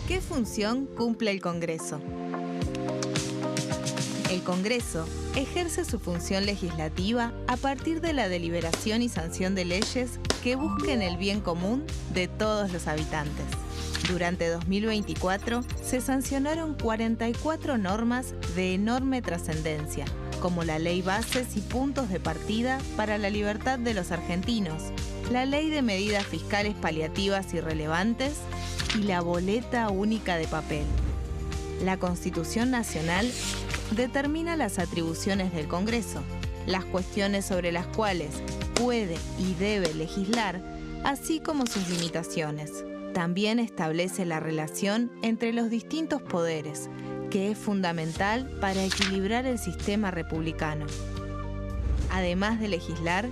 S4: ¿Qué función cumple el Congreso? El Congreso ejerce su función legislativa a partir de la deliberación y sanción de leyes que busquen el bien común de todos los habitantes. Durante 2024 se sancionaron 44 normas de enorme trascendencia, como la Ley Bases y Puntos de Partida para la Libertad de los Argentinos, la Ley de Medidas Fiscales Paliativas y Relevantes y la Boleta Única de Papel. La Constitución Nacional determina las atribuciones del Congreso, las cuestiones sobre las cuales puede y debe legislar, así como sus limitaciones. También establece la relación entre los distintos poderes, que es fundamental para equilibrar el sistema republicano. Además de legislar,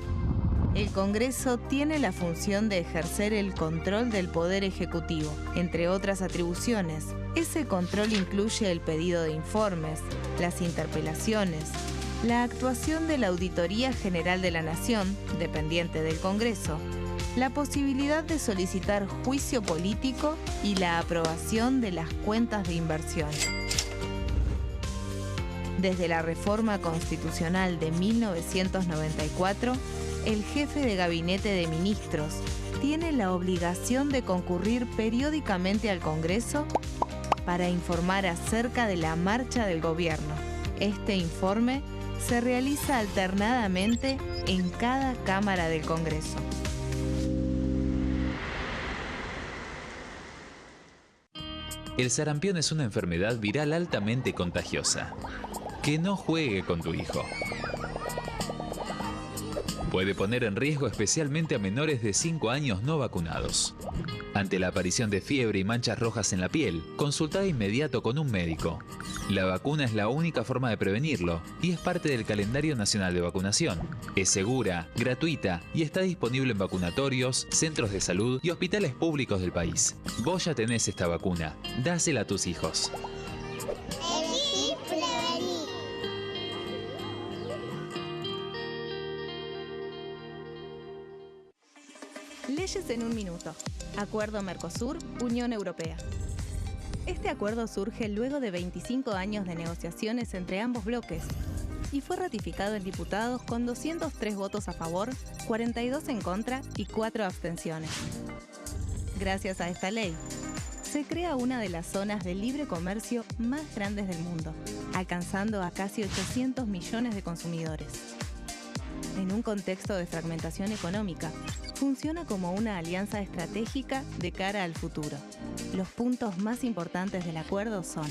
S4: el Congreso tiene la función de ejercer el control del Poder Ejecutivo. Entre otras atribuciones, ese control incluye el pedido de informes, las interpelaciones, la actuación de la Auditoría General de la Nación, dependiente del Congreso, la posibilidad de solicitar juicio político y la aprobación de las cuentas de inversión. Desde la reforma constitucional de 1994, el jefe de gabinete de ministros tiene la obligación de concurrir periódicamente al Congreso para informar acerca de la marcha del gobierno. Este informe se realiza alternadamente en cada Cámara del Congreso.
S5: El sarampión es una enfermedad viral altamente contagiosa. Que no juegue con tu hijo. Puede poner en riesgo especialmente a menores de 5 años no vacunados. Ante la aparición de fiebre y manchas rojas en la piel, consulta de inmediato con un médico. La vacuna es la única forma de prevenirlo y es parte del calendario nacional de vacunación. Es segura, gratuita y está disponible en vacunatorios, centros de salud y hospitales públicos del país. Vos ya tenés esta vacuna. Dásela a tus hijos.
S4: Leyes en un minuto. Acuerdo Mercosur-Unión Europea. Este acuerdo surge luego de 25 años de negociaciones entre ambos bloques y fue ratificado en diputados con 203 votos a favor, 42 en contra y 4 abstenciones. Gracias a esta ley, se crea una de las zonas de libre comercio más grandes del mundo, alcanzando a casi 800 millones de consumidores. En un contexto de fragmentación económica, funciona como una alianza estratégica de cara al futuro. Los puntos más importantes del acuerdo son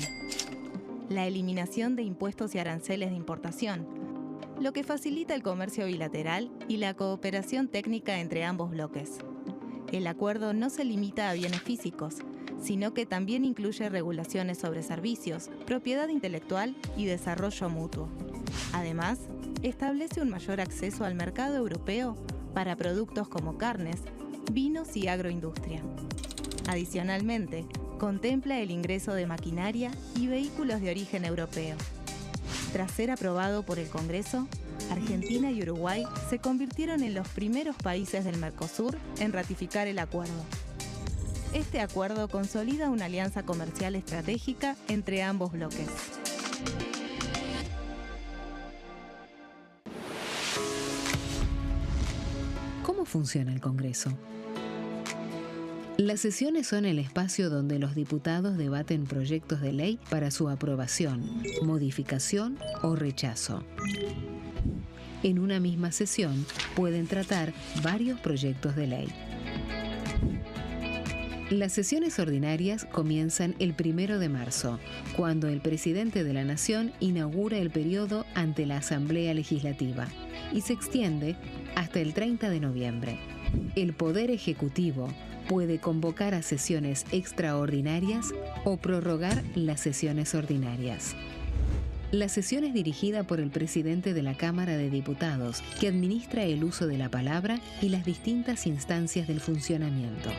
S4: la eliminación de impuestos y aranceles de importación, lo que facilita el comercio bilateral y la cooperación técnica entre ambos bloques. El acuerdo no se limita a bienes físicos, sino que también incluye regulaciones sobre servicios, propiedad intelectual y desarrollo mutuo. Además, establece un mayor acceso al mercado europeo para productos como carnes, vinos y agroindustria. Adicionalmente, contempla el ingreso de maquinaria y vehículos de origen europeo. Tras ser aprobado por el Congreso, Argentina y Uruguay se convirtieron en los primeros países del Mercosur en ratificar el acuerdo. Este acuerdo consolida una alianza comercial estratégica entre ambos bloques.
S6: ¿Cómo funciona el Congreso? Las sesiones son el espacio donde los diputados debaten proyectos de ley para su aprobación, modificación o rechazo. En una misma sesión pueden tratar varios proyectos de ley. Las sesiones ordinarias comienzan el 1 de marzo, cuando el presidente de la Nación inaugura el periodo ante la Asamblea Legislativa y se extiende hasta el 30 de noviembre. El Poder Ejecutivo puede convocar a sesiones extraordinarias o prorrogar las sesiones ordinarias. La sesión es dirigida por el presidente de la Cámara de Diputados, que administra el uso de la palabra y las distintas instancias del funcionamiento.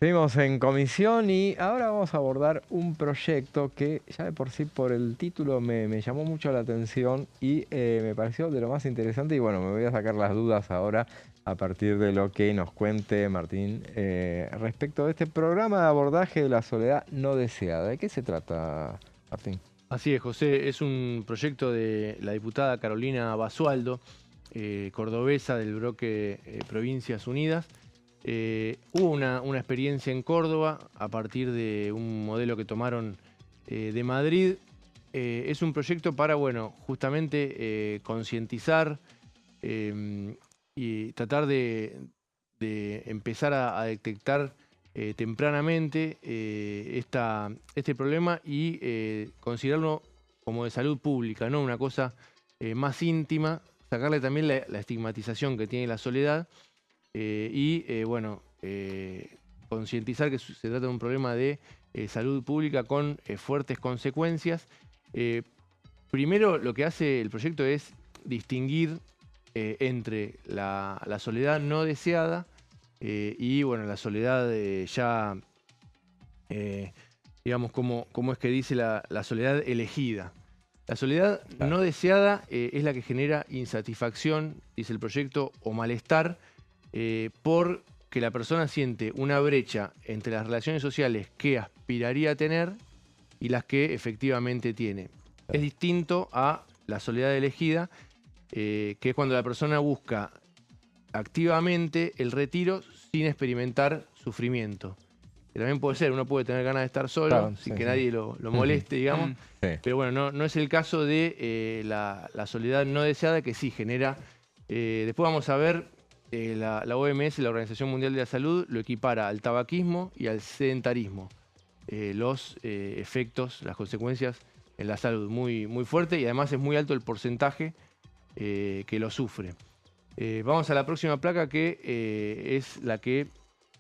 S1: Seguimos en comisión y ahora vamos a abordar un proyecto que ya de por sí por el título me llamó mucho la atención y me pareció de lo más interesante y bueno, me voy a sacar las dudas ahora a partir de lo que nos cuente Martín respecto de este programa de abordaje de la soledad no deseada. ¿De qué se trata, Martín?
S8: Así es, José, es un proyecto de la diputada Carolina Basualdo, cordobesa del bloque Provincias Unidas. Hubo una experiencia en Córdoba a partir de un modelo que tomaron de Madrid. Es un proyecto para, bueno, justamente concientizar y tratar de empezar a detectar tempranamente este problema y considerarlo como de salud pública, ¿no? Una cosa más íntima, sacarle también la estigmatización que tiene la soledad. Bueno, concientizar que se trata de un problema de salud pública con fuertes consecuencias. Primero, lo que hace el proyecto es distinguir entre la soledad no deseada y bueno, la soledad ya, digamos, como es que dice la soledad elegida. La soledad no deseada es la que genera insatisfacción, dice el proyecto, o malestar porque la persona siente una brecha entre las relaciones sociales que aspiraría a tener y las que efectivamente tiene. Es distinto a la soledad elegida, que es cuando la persona busca activamente el retiro sin experimentar sufrimiento. Que también puede ser, uno puede tener ganas de estar solo, sin que nadie lo moleste, digamos. Pero bueno, no es el caso de la soledad no deseada, que sí genera... después vamos a ver, la OMS, la Organización Mundial de la Salud, lo equipara al tabaquismo y al sedentarismo. Los efectos, las consecuencias en la salud muy, muy fuerte, y además es muy alto el porcentaje que lo sufre. Vamos a la próxima placa, que es la que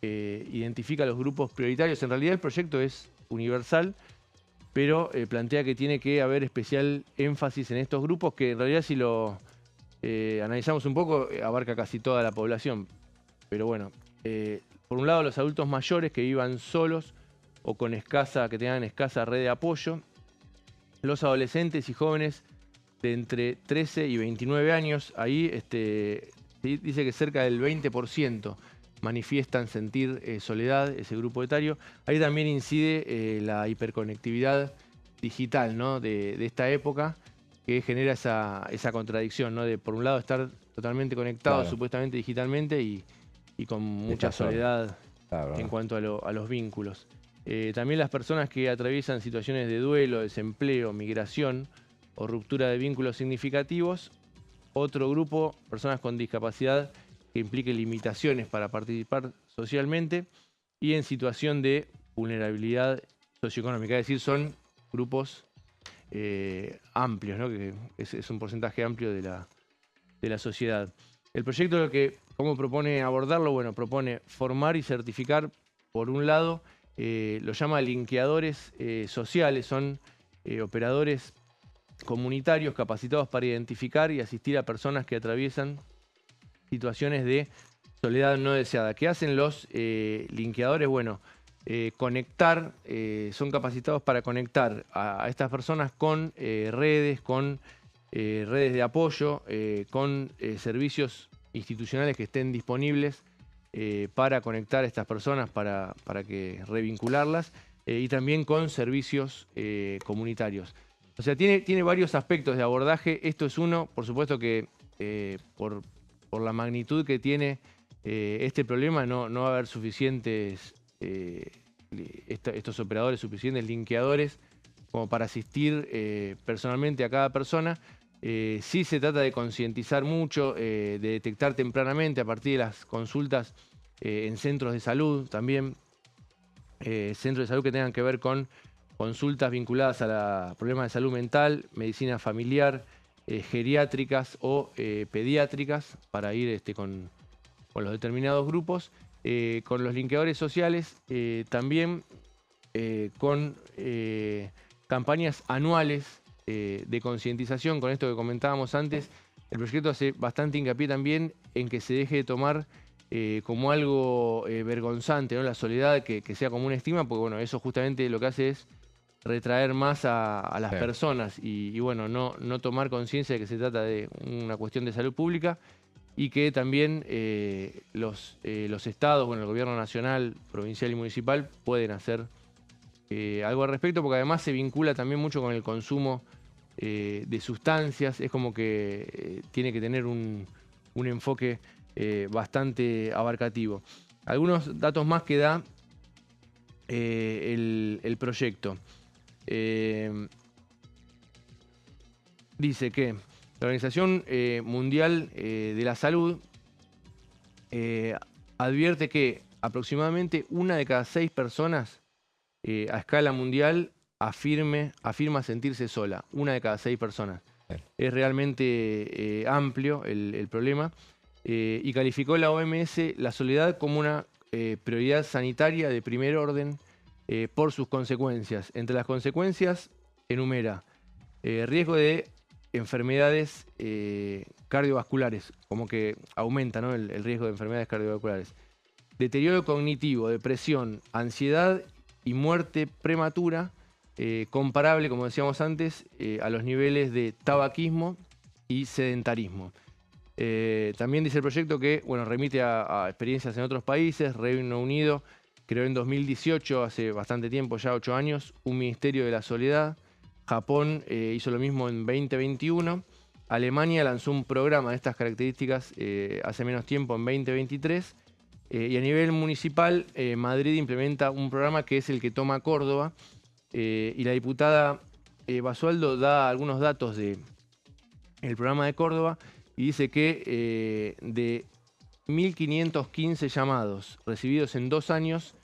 S8: identifica los grupos prioritarios. En realidad el proyecto es universal, pero plantea que tiene que haber especial énfasis en estos grupos, que en realidad si lo analizamos un poco abarca casi toda la población. Pero bueno, por un lado los adultos mayores que vivan solos o con que tengan escasa red de apoyo, los adolescentes y jóvenes de entre 13 y 29 años, ahí dice que cerca del 20% manifiestan sentir soledad, ese grupo etario. Ahí también incide la hiperconectividad digital, ¿no? de esta época, que genera esa contradicción, ¿no? De por un lado estar totalmente conectados supuestamente digitalmente y con mucha soledad en cuanto a los vínculos. También las personas que atraviesan situaciones de duelo, desempleo, migración o ruptura de vínculos significativos. Otro grupo, personas con discapacidad que implique limitaciones para participar socialmente y en situación de vulnerabilidad socioeconómica. Es decir, son grupos amplios, ¿no? Que es un porcentaje amplio de la sociedad. El proyecto, ¿cómo propone abordarlo? Bueno, propone formar y certificar, por un lado, lo llama linkeadores sociales, son operadores comunitarios capacitados para identificar y asistir a personas que atraviesan situaciones de soledad no deseada. ¿Qué hacen los linkeadores? Bueno, conectar, son capacitados para conectar a estas personas con redes de apoyo, con servicios institucionales que estén disponibles para conectar a estas personas, para que revincularlas, y también con servicios comunitarios. O sea, tiene varios aspectos de abordaje. Esto es uno, por supuesto que por la magnitud que tiene este problema, no va a haber suficientes estos operadores, suficientes linkeadores como para asistir personalmente a cada persona. Sí se trata de concientizar mucho, de detectar tempranamente a partir de las consultas en centros de salud también, centros de salud que tengan que ver con consultas vinculadas a problemas de salud mental, medicina familiar, geriátricas o pediátricas, para ir con los determinados grupos. Con los linkeadores sociales, también con campañas anuales de concientización. Con esto que comentábamos antes, el proyecto hace bastante hincapié también en que se deje de tomar como algo vergonzante, ¿no? La soledad, que sea como un estigma, porque bueno, eso justamente lo que hace es retraer más a las personas y bueno, no tomar conciencia de que se trata de una cuestión de salud pública, y que también los estados, bueno, el gobierno nacional, provincial y municipal pueden hacer algo al respecto, porque además se vincula también mucho con el consumo de sustancias. Es como que tiene que tener un enfoque bastante abarcativo. Algunos datos más que da el proyecto. Dice que la Organización Mundial de la Salud advierte que aproximadamente 1 de cada 6 personas a escala mundial afirma sentirse sola. 1 de cada 6 personas. Es realmente amplio el problema, y calificó la OMS la soledad como una prioridad sanitaria de primer orden por sus consecuencias. Entre las consecuencias enumera riesgo de enfermedades cardiovasculares, como que aumenta, ¿no?, el riesgo de enfermedades cardiovasculares. Deterioro cognitivo, depresión, ansiedad y muerte prematura, comparable, como decíamos antes, a los niveles de tabaquismo y sedentarismo. También dice el proyecto que, bueno, remite a experiencias en otros países. Reino Unido creó en 2018, hace bastante tiempo, ya 8 años, un Ministerio de la Soledad. Japón hizo lo mismo en 2021. Alemania lanzó un programa de estas características hace menos tiempo, en 2023. Y a nivel municipal, Madrid implementa un programa que es el que toma Córdoba. Y la diputada Basualdo da algunos datos del programa de Córdoba y dice que de 1.515 llamados recibidos en 2 años,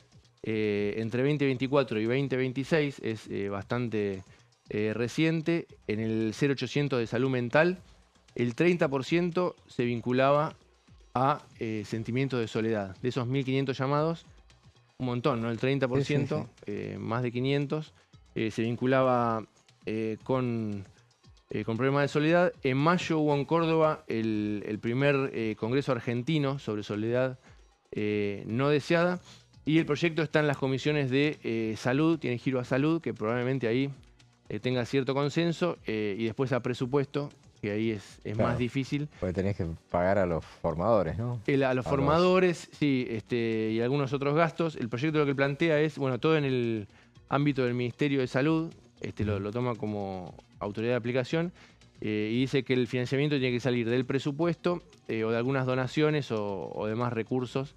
S8: entre 2024 y 2026, es bastante reciente, en el 0800 de salud mental, el 30% se vinculaba a sentimientos de soledad. De esos 1.500 llamados, un montón, ¿no? El 30%, más de 500, se vinculaba con problemas de soledad. En mayo hubo en Córdoba el primer congreso argentino sobre soledad no deseada, y el proyecto está en las comisiones de salud, tiene giro a salud, que probablemente ahí tenga cierto consenso, y después a presupuesto, que ahí es claro, más difícil.
S1: Porque tenés que pagar a los formadores, ¿no?
S8: A los formadores, sí, y algunos otros gastos. El proyecto lo que plantea es, bueno, todo en el ámbito del Ministerio de Salud, lo toma como autoridad de aplicación, y dice que el financiamiento tiene que salir del presupuesto o de algunas donaciones o demás recursos.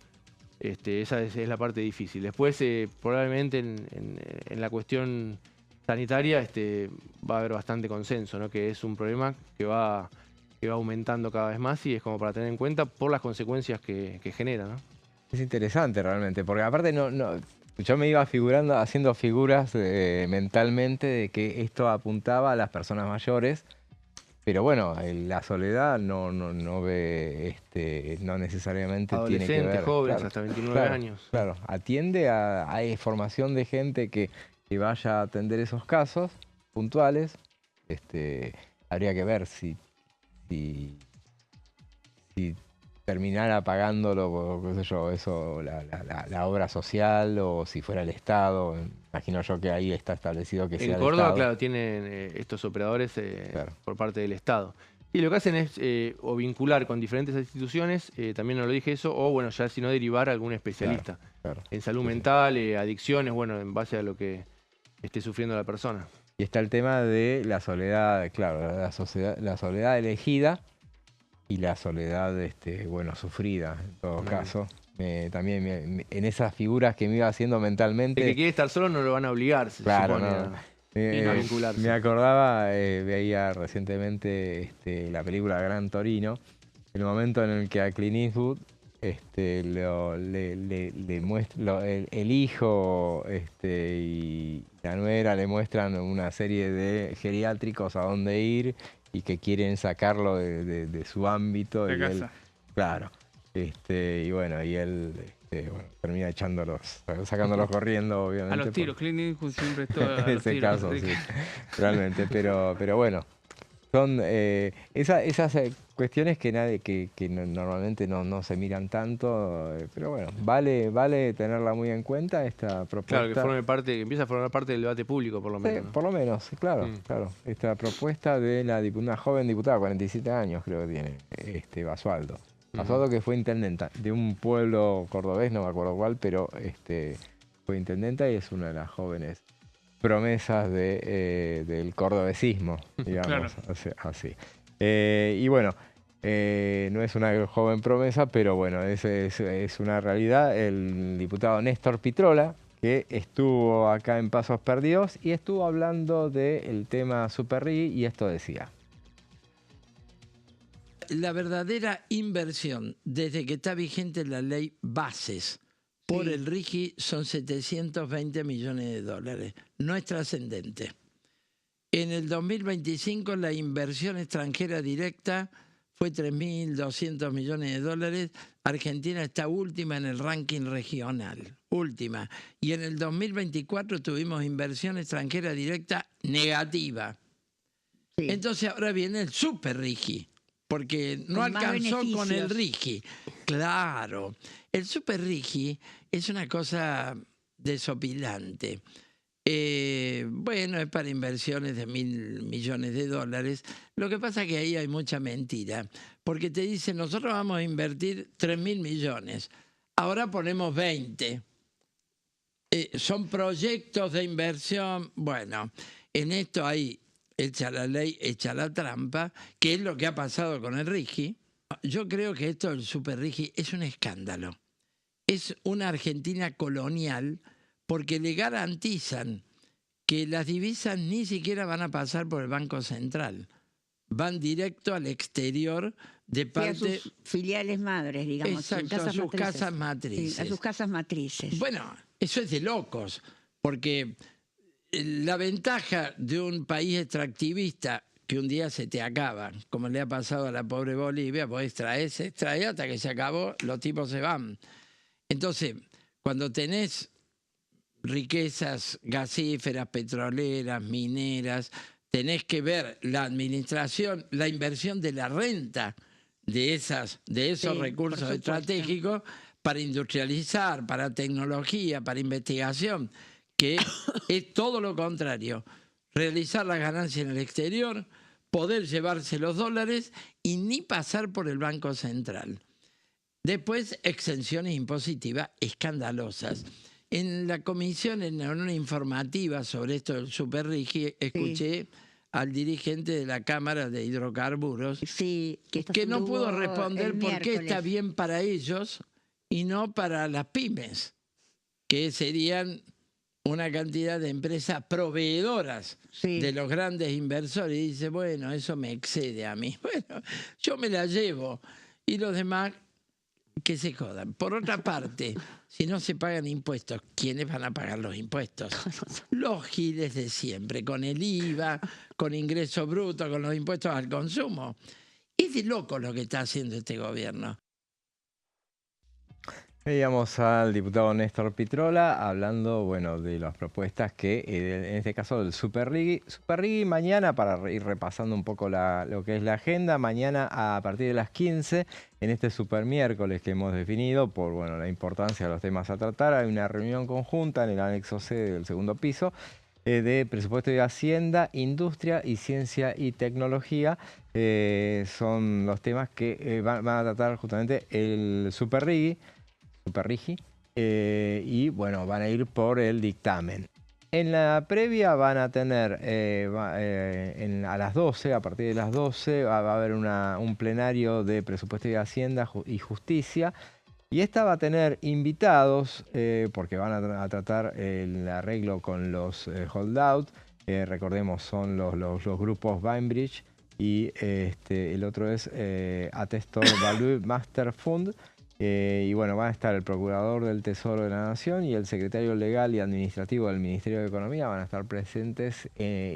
S8: Esa es la parte difícil. Después, probablemente en la cuestión sanitaria va a haber bastante consenso, ¿no? Que es un problema que va aumentando cada vez más y es como para tener en cuenta por las consecuencias que genera, ¿no?
S1: Es interesante realmente, porque aparte yo me iba haciendo figuras mentalmente de que esto apuntaba a las personas mayores, pero bueno, la soledad no ve, no necesariamente tiene que ver.
S8: Adolescentes, jóvenes,
S1: claro,
S8: hasta 29 años.
S1: Claro, atiende a formación de gente que vaya a atender esos casos puntuales. Habría que ver si terminara pagándolo, qué sé yo, eso, la obra social, o si fuera el Estado. Imagino yo que ahí está establecido que sea el Estado.
S8: En Córdoba, claro, tienen estos operadores claro, por parte del Estado. Y lo que hacen es o vincular con diferentes instituciones, también no lo dije eso, o bueno, ya si no derivar a algún especialista claro, en salud mental, adicciones, bueno, en base a lo que esté sufriendo la persona.
S1: Y está el tema de la soledad, claro, la soledad elegida y la soledad, bueno, sufrida, en todo caso. También en esas figuras que me iba haciendo mentalmente...
S8: El que quiere estar solo no lo van a obligar, se
S1: claro,
S8: supone,
S1: a vincularse. Me acordaba, veía recientemente la película Gran Torino, el momento en el que a Clint Eastwood le muestra, el hijo y la nuera le muestran una serie de geriátricos a dónde ir y que quieren sacarlo de su ámbito.
S3: De casa.
S1: Claro. Y bueno, y él termina sacándolos corriendo, obviamente.
S3: A los tiros, Clint Eastwood siempre está
S1: en ese caso, sí, realmente. Pero bueno, son esas cuestiones que normalmente no se miran tanto, pero bueno, vale tenerla muy en cuenta esta propuesta.
S8: Claro, que empieza a formar parte del debate público, por lo menos.
S1: Sí,
S8: ¿no?
S1: por lo menos, claro. Esta propuesta de una joven diputada, 47 años creo que tiene, Basualdo. Basualdo, que fue intendenta de un pueblo cordobés, no me acuerdo cuál, pero fue intendenta y es una de las jóvenes promesas del cordobesismo, digamos, claro, así. Y bueno, no es una joven promesa, pero bueno, es una realidad. El diputado Néstor Pitrola, que estuvo acá en Pasos Perdidos y estuvo hablando del tema Superrí, y esto decía.
S10: La verdadera inversión, desde que está vigente la ley Bases por el RIGI, son 720 millones de dólares. No es trascendente. En el 2025 la inversión extranjera directa fue 3.200 millones de dólares. Argentina está última en el ranking regional, última. Y en el 2024 tuvimos inversión extranjera directa negativa. Sí. Entonces ahora viene el super RIGI, porque no alcanzó con el RIGI. Claro, el super RIGI es una cosa desopilante. Bueno, es para inversiones de 1.000 millones de dólares. Lo que pasa es que ahí hay mucha mentira, porque te dicen, nosotros vamos a invertir 3.000 millones, ahora ponemos 20. Son proyectos de inversión. Bueno, en esto hay hecha la ley, hecha la trampa, que es lo que ha pasado con el RIGI. Yo creo que esto del super RIGI es un escándalo. Es una Argentina colonial, porque le garantizan que las divisas ni siquiera van a pasar por el Banco Central. Van directo al exterior de parte...
S11: Sí, a sus filiales madres, digamos.
S10: Exacto, a sus casas matrices.
S11: Sí, a sus casas matrices.
S10: Bueno, eso es de locos, porque la ventaja de un país extractivista que un día se te acaba, como le ha pasado a la pobre Bolivia, vos extraes hasta que se acabó, los tipos se van. Entonces, cuando tenés riquezas gasíferas, petroleras, mineras, tenés que ver la administración, la inversión de la renta de esos recursos estratégicos para industrializar, para tecnología, para investigación, que es todo lo contrario. Realizar las ganancias en el exterior, poder llevarse los dólares y ni pasar por el Banco Central. Después, exenciones impositivas escandalosas. En la comisión, en una informativa sobre esto del super RIGI, escuché al dirigente de la Cámara de Hidrocarburos que no pudo responder por qué está bien para ellos y no para las pymes, que serían una cantidad de empresas proveedoras de los grandes inversores. Y dice, bueno, eso me excede a mí. Bueno, yo me la llevo y los demás que se jodan. Por otra parte, si no se pagan impuestos, ¿quiénes van a pagar los impuestos? Los giles de siempre, con el IVA, con ingreso bruto, con los impuestos al consumo. Es de loco lo que está haciendo este gobierno.
S1: Veíamos al diputado Néstor Pitrola hablando, bueno, de las propuestas que, en este caso, del Super RIGI. Super RIGI mañana, para ir repasando un poco lo que es la agenda, mañana a partir de las 15, en este super miércoles que hemos definido, por bueno, la importancia de los temas a tratar, hay una reunión conjunta en el anexo C del segundo piso de presupuesto de Hacienda, Industria y Ciencia y Tecnología. Son los temas que van a tratar justamente el Super RIGI. Y bueno, van a ir por el dictamen. En la previa van a tener a las 12, a partir de las 12 va a haber un plenario de presupuesto de Hacienda y Justicia, y esta va a tener invitados porque van a tratar el arreglo con los holdout. Recordemos, son los grupos Bainbridge y el otro es Atestor Value Master Fund. Y bueno, van a estar el Procurador del Tesoro de la Nación y el Secretario Legal y Administrativo del Ministerio de Economía, van a estar presentes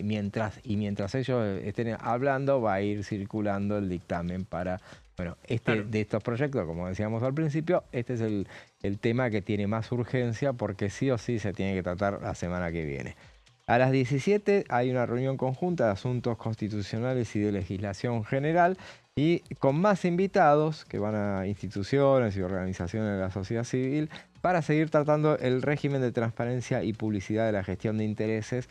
S1: mientras ellos estén hablando, va a ir circulando el dictamen para, bueno, de estos proyectos, como decíamos al principio, este es el tema que tiene más urgencia porque sí o sí se tiene que tratar la semana que viene. A las 17 hay una reunión conjunta de asuntos constitucionales y de legislación general, y con más invitados que van a instituciones y organizaciones de la sociedad civil para seguir tratando el régimen de transparencia y publicidad de la gestión de intereses,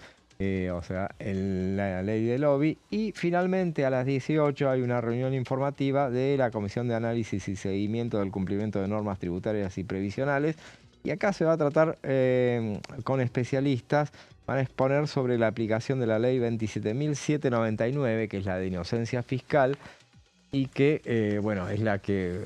S1: o sea, la ley de lobby. Y finalmente a las 18 hay una reunión informativa de la Comisión de Análisis y Seguimiento del Cumplimiento de Normas Tributarias y Previsionales. Y acá se va a tratar con especialistas, van a exponer sobre la aplicación de la ley 27.799, que es la de inocencia fiscal, y que, bueno, es la que...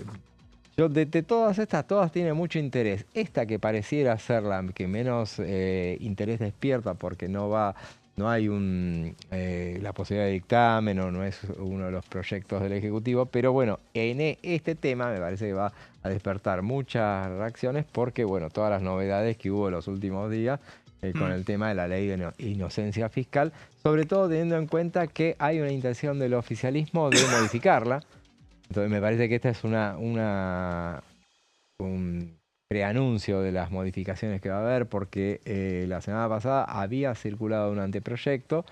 S1: Yo de todas estas, todas tienen mucho interés. Esta que pareciera ser la que menos interés despierta porque no hay la posibilidad de dictamen o no es uno de los proyectos del Ejecutivo, pero bueno, en este tema me parece que va a despertar muchas reacciones porque, bueno, todas las novedades que hubo en los últimos días con el tema de la ley de inocencia fiscal, sobre todo teniendo en cuenta que hay una intención del oficialismo de modificarla, Entonces me parece que esta es un preanuncio de las modificaciones que va a haber, porque la semana pasada había circulado un anteproyecto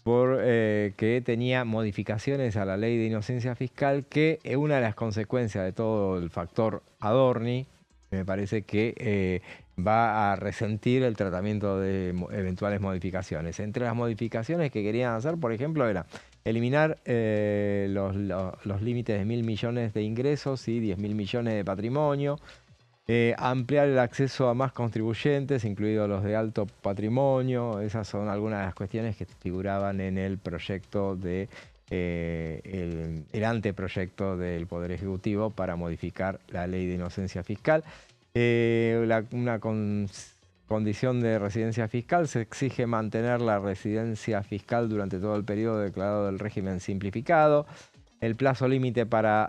S1: que tenía modificaciones a la ley de inocencia fiscal, que una de las consecuencias de todo el factor Adorni, me parece que va a resentir el tratamiento de eventuales modificaciones. Entre las modificaciones que querían hacer, por ejemplo, era eliminar los límites de 1.000 millones de ingresos y 10.000 millones de patrimonio, ampliar el acceso a más contribuyentes, incluidos los de alto patrimonio. Esas son algunas de las cuestiones que figuraban en el proyecto el anteproyecto del Poder Ejecutivo para modificar la ley de inocencia fiscal. Una condición de residencia fiscal: se exige mantener la residencia fiscal durante todo el periodo declarado del régimen simplificado. El plazo límite para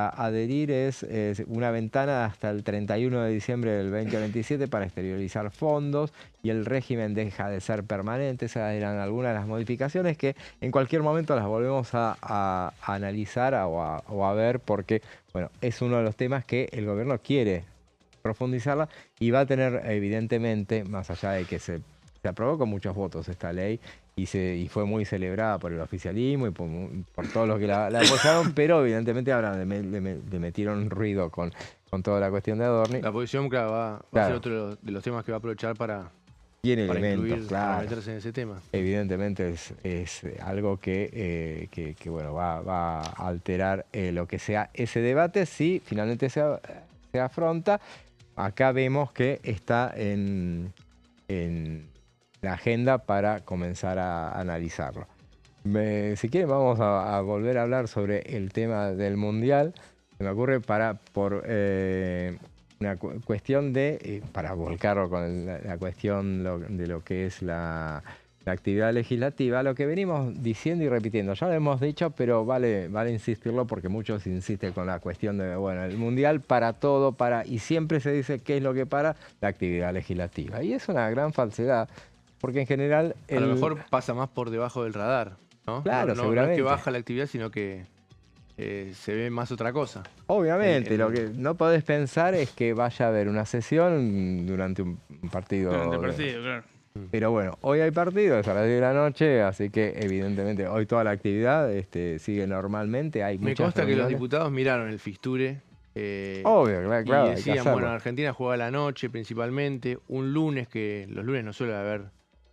S1: adherir es una ventana hasta el 31 de diciembre del 2027 para exteriorizar fondos, y el régimen deja de ser permanente. Esas eran algunas de las modificaciones que en cualquier momento las volvemos a analizar o a ver, porque bueno, es uno de los temas que el gobierno quiere profundizarla y va a tener, evidentemente, más allá de que se aprobó con muchos votos esta ley y fue muy celebrada por el oficialismo y por todos los que la apoyaron, pero evidentemente ahora le metieron ruido con toda la cuestión de Adorni.
S8: La oposición, claro, va a ser otro de los temas que va a aprovechar para meterse en ese tema.
S1: Evidentemente es algo que bueno, va a alterar lo que sea ese debate si finalmente se afronta. Acá vemos que está en la agenda para comenzar a analizarlo. Si quieren vamos a volver a hablar sobre el tema del Mundial. Se me ocurre por una cuestión para volcarlo con la cuestión de lo que es la actividad legislativa, lo que venimos diciendo y repitiendo. Ya lo hemos dicho, pero vale insistirlo, porque muchos insisten con la cuestión de, bueno, el Mundial para todo, y siempre se dice qué es lo que para la actividad legislativa. Y es una gran falsedad, porque en general...
S8: A lo mejor pasa más por debajo del radar, ¿no?
S1: Claro,
S8: seguramente. No es que baja la actividad, sino que se ve más otra cosa.
S1: Obviamente, lo que no podés pensar es que vaya a haber una sesión durante un partido.
S3: Durante el partido, claro.
S1: Pero bueno, hoy hay partido, es a las 10 de la noche, así que evidentemente hoy toda la actividad sigue normalmente.
S8: Me consta que los diputados miraron el Fisture.
S1: Obvio, claro.
S8: Y decían, bueno, Argentina juega a la noche principalmente, un lunes, que los lunes no suele haber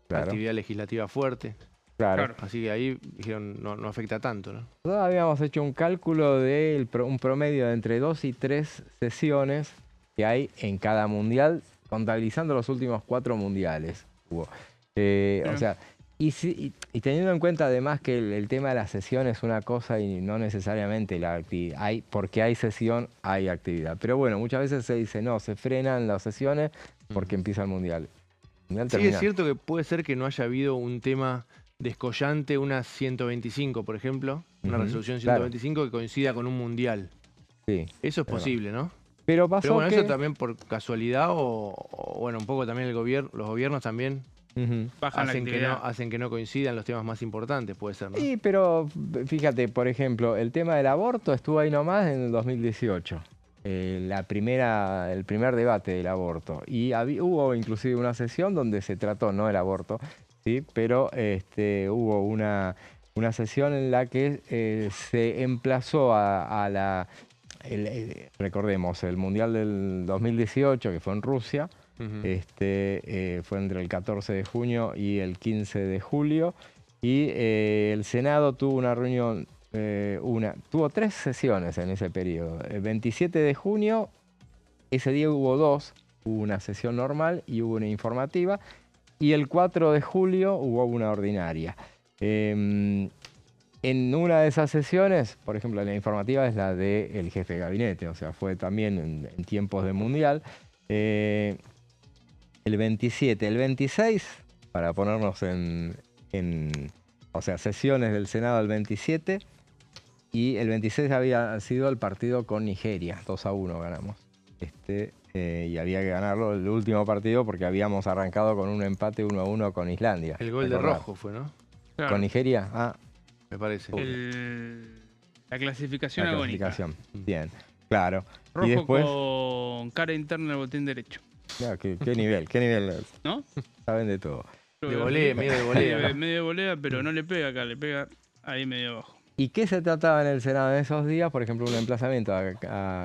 S8: actividad legislativa fuerte.
S1: Claro.
S8: Así que ahí dijeron, no afecta tanto, ¿no?
S1: Nosotros habíamos hecho un cálculo de un promedio de entre 2 y 3 sesiones que hay en cada mundial, contabilizando los últimos 4 mundiales. O sea, y teniendo en cuenta además que el tema de la sesión es una cosa y no necesariamente la actividad. Porque hay sesión, hay actividad. Pero bueno, muchas veces se dice, no, se frenan las sesiones porque empieza el mundial.
S8: Sí, es cierto que puede ser que no haya habido un tema descollante, una 125, por ejemplo, una resolución 125 que coincida con un mundial. Sí. Eso es posible, ¿no?
S1: Pero
S8: bueno, eso también por casualidad o bueno, un poco también los gobiernos también hacen que no coincidan los temas más importantes, puede ser, ¿no?
S1: Sí, pero fíjate, por ejemplo, el tema del aborto estuvo ahí nomás en el 2018. El primer debate del aborto. Y hubo inclusive una sesión donde se trató, no el aborto, ¿sí? Pero hubo una sesión en la que se emplazó recordemos, el Mundial del 2018, que fue en Rusia, fue entre el 14 de junio y el 15 de julio, y el Senado tuvo una reunión, tuvo 3 sesiones en ese periodo. El 27 de junio, ese día hubo 2, hubo una sesión normal y hubo una informativa, y el 4 de julio hubo una ordinaria. En una de esas sesiones, por ejemplo, la informativa es la del jefe de gabinete, o sea, fue también en tiempos de mundial. El 27, el 26, para ponernos o sea, sesiones del Senado el 27, y el 26 había sido el partido con Nigeria, 2-1 ganamos. Y había que ganarlo el último partido porque habíamos arrancado con un empate 1-1 con Islandia.
S8: El gol de Rojo fue, ¿no?
S1: Claro. ¿Con Nigeria?
S8: Me parece.
S3: La clasificación
S1: La
S3: agónica.
S1: clasificación. Bien, claro.
S3: Rojo
S1: y después,
S3: con cara interna del botín derecho.
S1: mira, qué nivel.
S3: ¿No?
S1: Saben de todo.
S8: De volea, medio de volea.
S3: Medio de volea, pero no le pega acá, le pega ahí medio abajo.
S1: ¿Y qué se trataba en el Senado en esos días? Por ejemplo, un emplazamiento a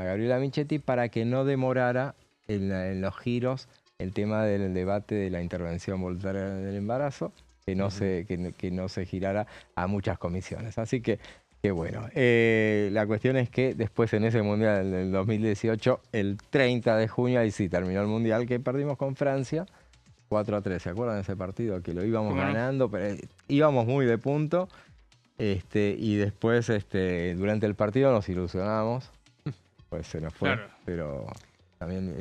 S1: Gabriela Michetti para que no demorara en los giros el tema del debate de la intervención voluntaria del embarazo, que no se girara a muchas comisiones. Así que bueno. La cuestión es que después en ese Mundial del 2018, el 30 de junio, ahí sí terminó el Mundial, que perdimos con Francia 4-3. ¿Se acuerdan de ese partido? Que lo íbamos ganando, pero íbamos muy de punto. Y después, durante el partido nos ilusionamos, pues se nos fue,
S3: Claro.
S1: pero también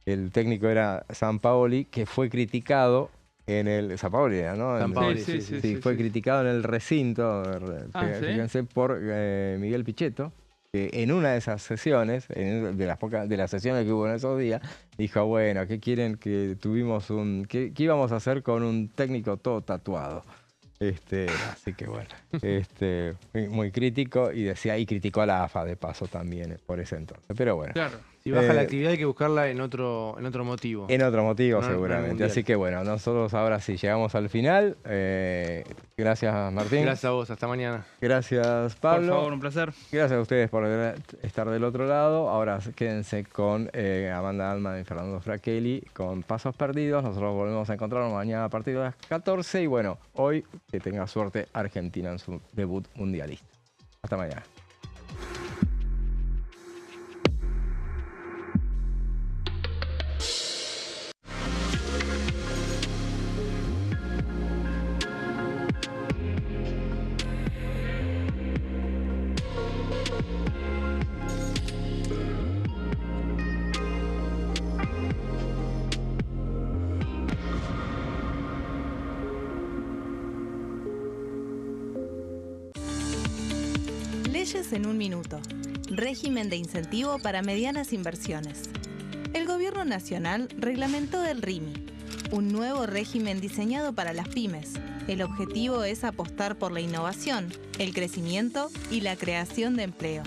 S1: el técnico era Sampaoli, que fue criticado en el... Sampaoli era, ¿no?
S8: Sampaoli,
S1: Sí, fue criticado en el recinto, fíjense, por Miguel Pichetto, que en una de esas sesiones, de las sesiones que hubo en esos días, dijo, bueno, ¿qué quieren que tuvimos qué íbamos a hacer con un técnico todo tatuado? Así que bueno, muy crítico, y criticó a la AFA de paso también por ese entonces. Pero bueno.
S3: Claro.
S8: Si baja la actividad hay que buscarla en otro motivo.
S1: En otro motivo,
S8: No,
S1: seguramente.
S8: no
S1: Así que bueno, nosotros ahora sí llegamos al final. Gracias, Martín.
S8: Gracias a vos, hasta mañana.
S1: Gracias, Pablo.
S3: Por favor, un placer.
S1: Gracias a ustedes por estar del otro lado. Ahora quédense con Amanda Alman y Fernando Fracchelli con Pasos Perdidos. Nosotros volvemos a encontrarnos mañana a partir de las 14. Y bueno, hoy que tenga suerte Argentina en su debut mundialista. Hasta mañana.
S4: Leyes en un minuto. Régimen de incentivo para medianas inversiones. El Gobierno Nacional reglamentó el RIMI, un nuevo régimen diseñado para las pymes. El objetivo es apostar por la innovación, el crecimiento y la creación de empleo.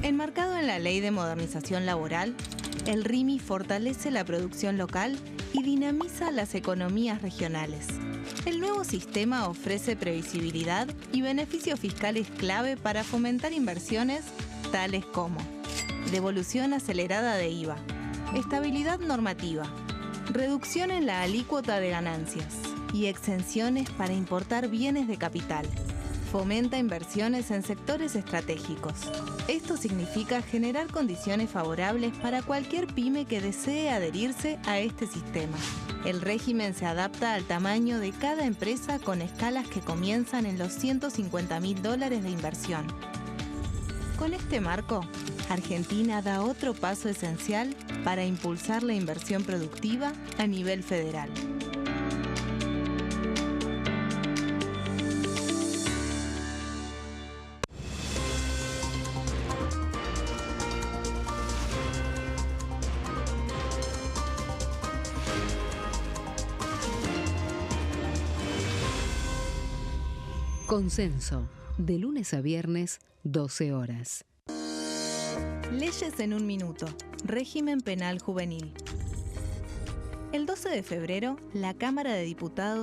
S4: Enmarcado en la Ley de Modernización Laboral, el RIMI fortalece la producción local y dinamiza las economías regionales. El nuevo sistema ofrece previsibilidad y beneficios fiscales clave para fomentar inversiones tales como devolución acelerada de IVA, estabilidad normativa, reducción en la alícuota de ganancias y exenciones para importar bienes de capital. Fomenta inversiones en sectores estratégicos. Esto significa generar condiciones favorables para cualquier pyme que desee adherirse a este sistema. El régimen se adapta al tamaño de cada empresa con escalas que comienzan en los $150.000 de inversión. Con este marco, Argentina da otro paso esencial para impulsar la inversión productiva a nivel federal.
S6: Consenso, de lunes a viernes, 12 horas.
S4: Leyes en un minuto. Régimen penal juvenil. El 12 de febrero, la Cámara de Diputados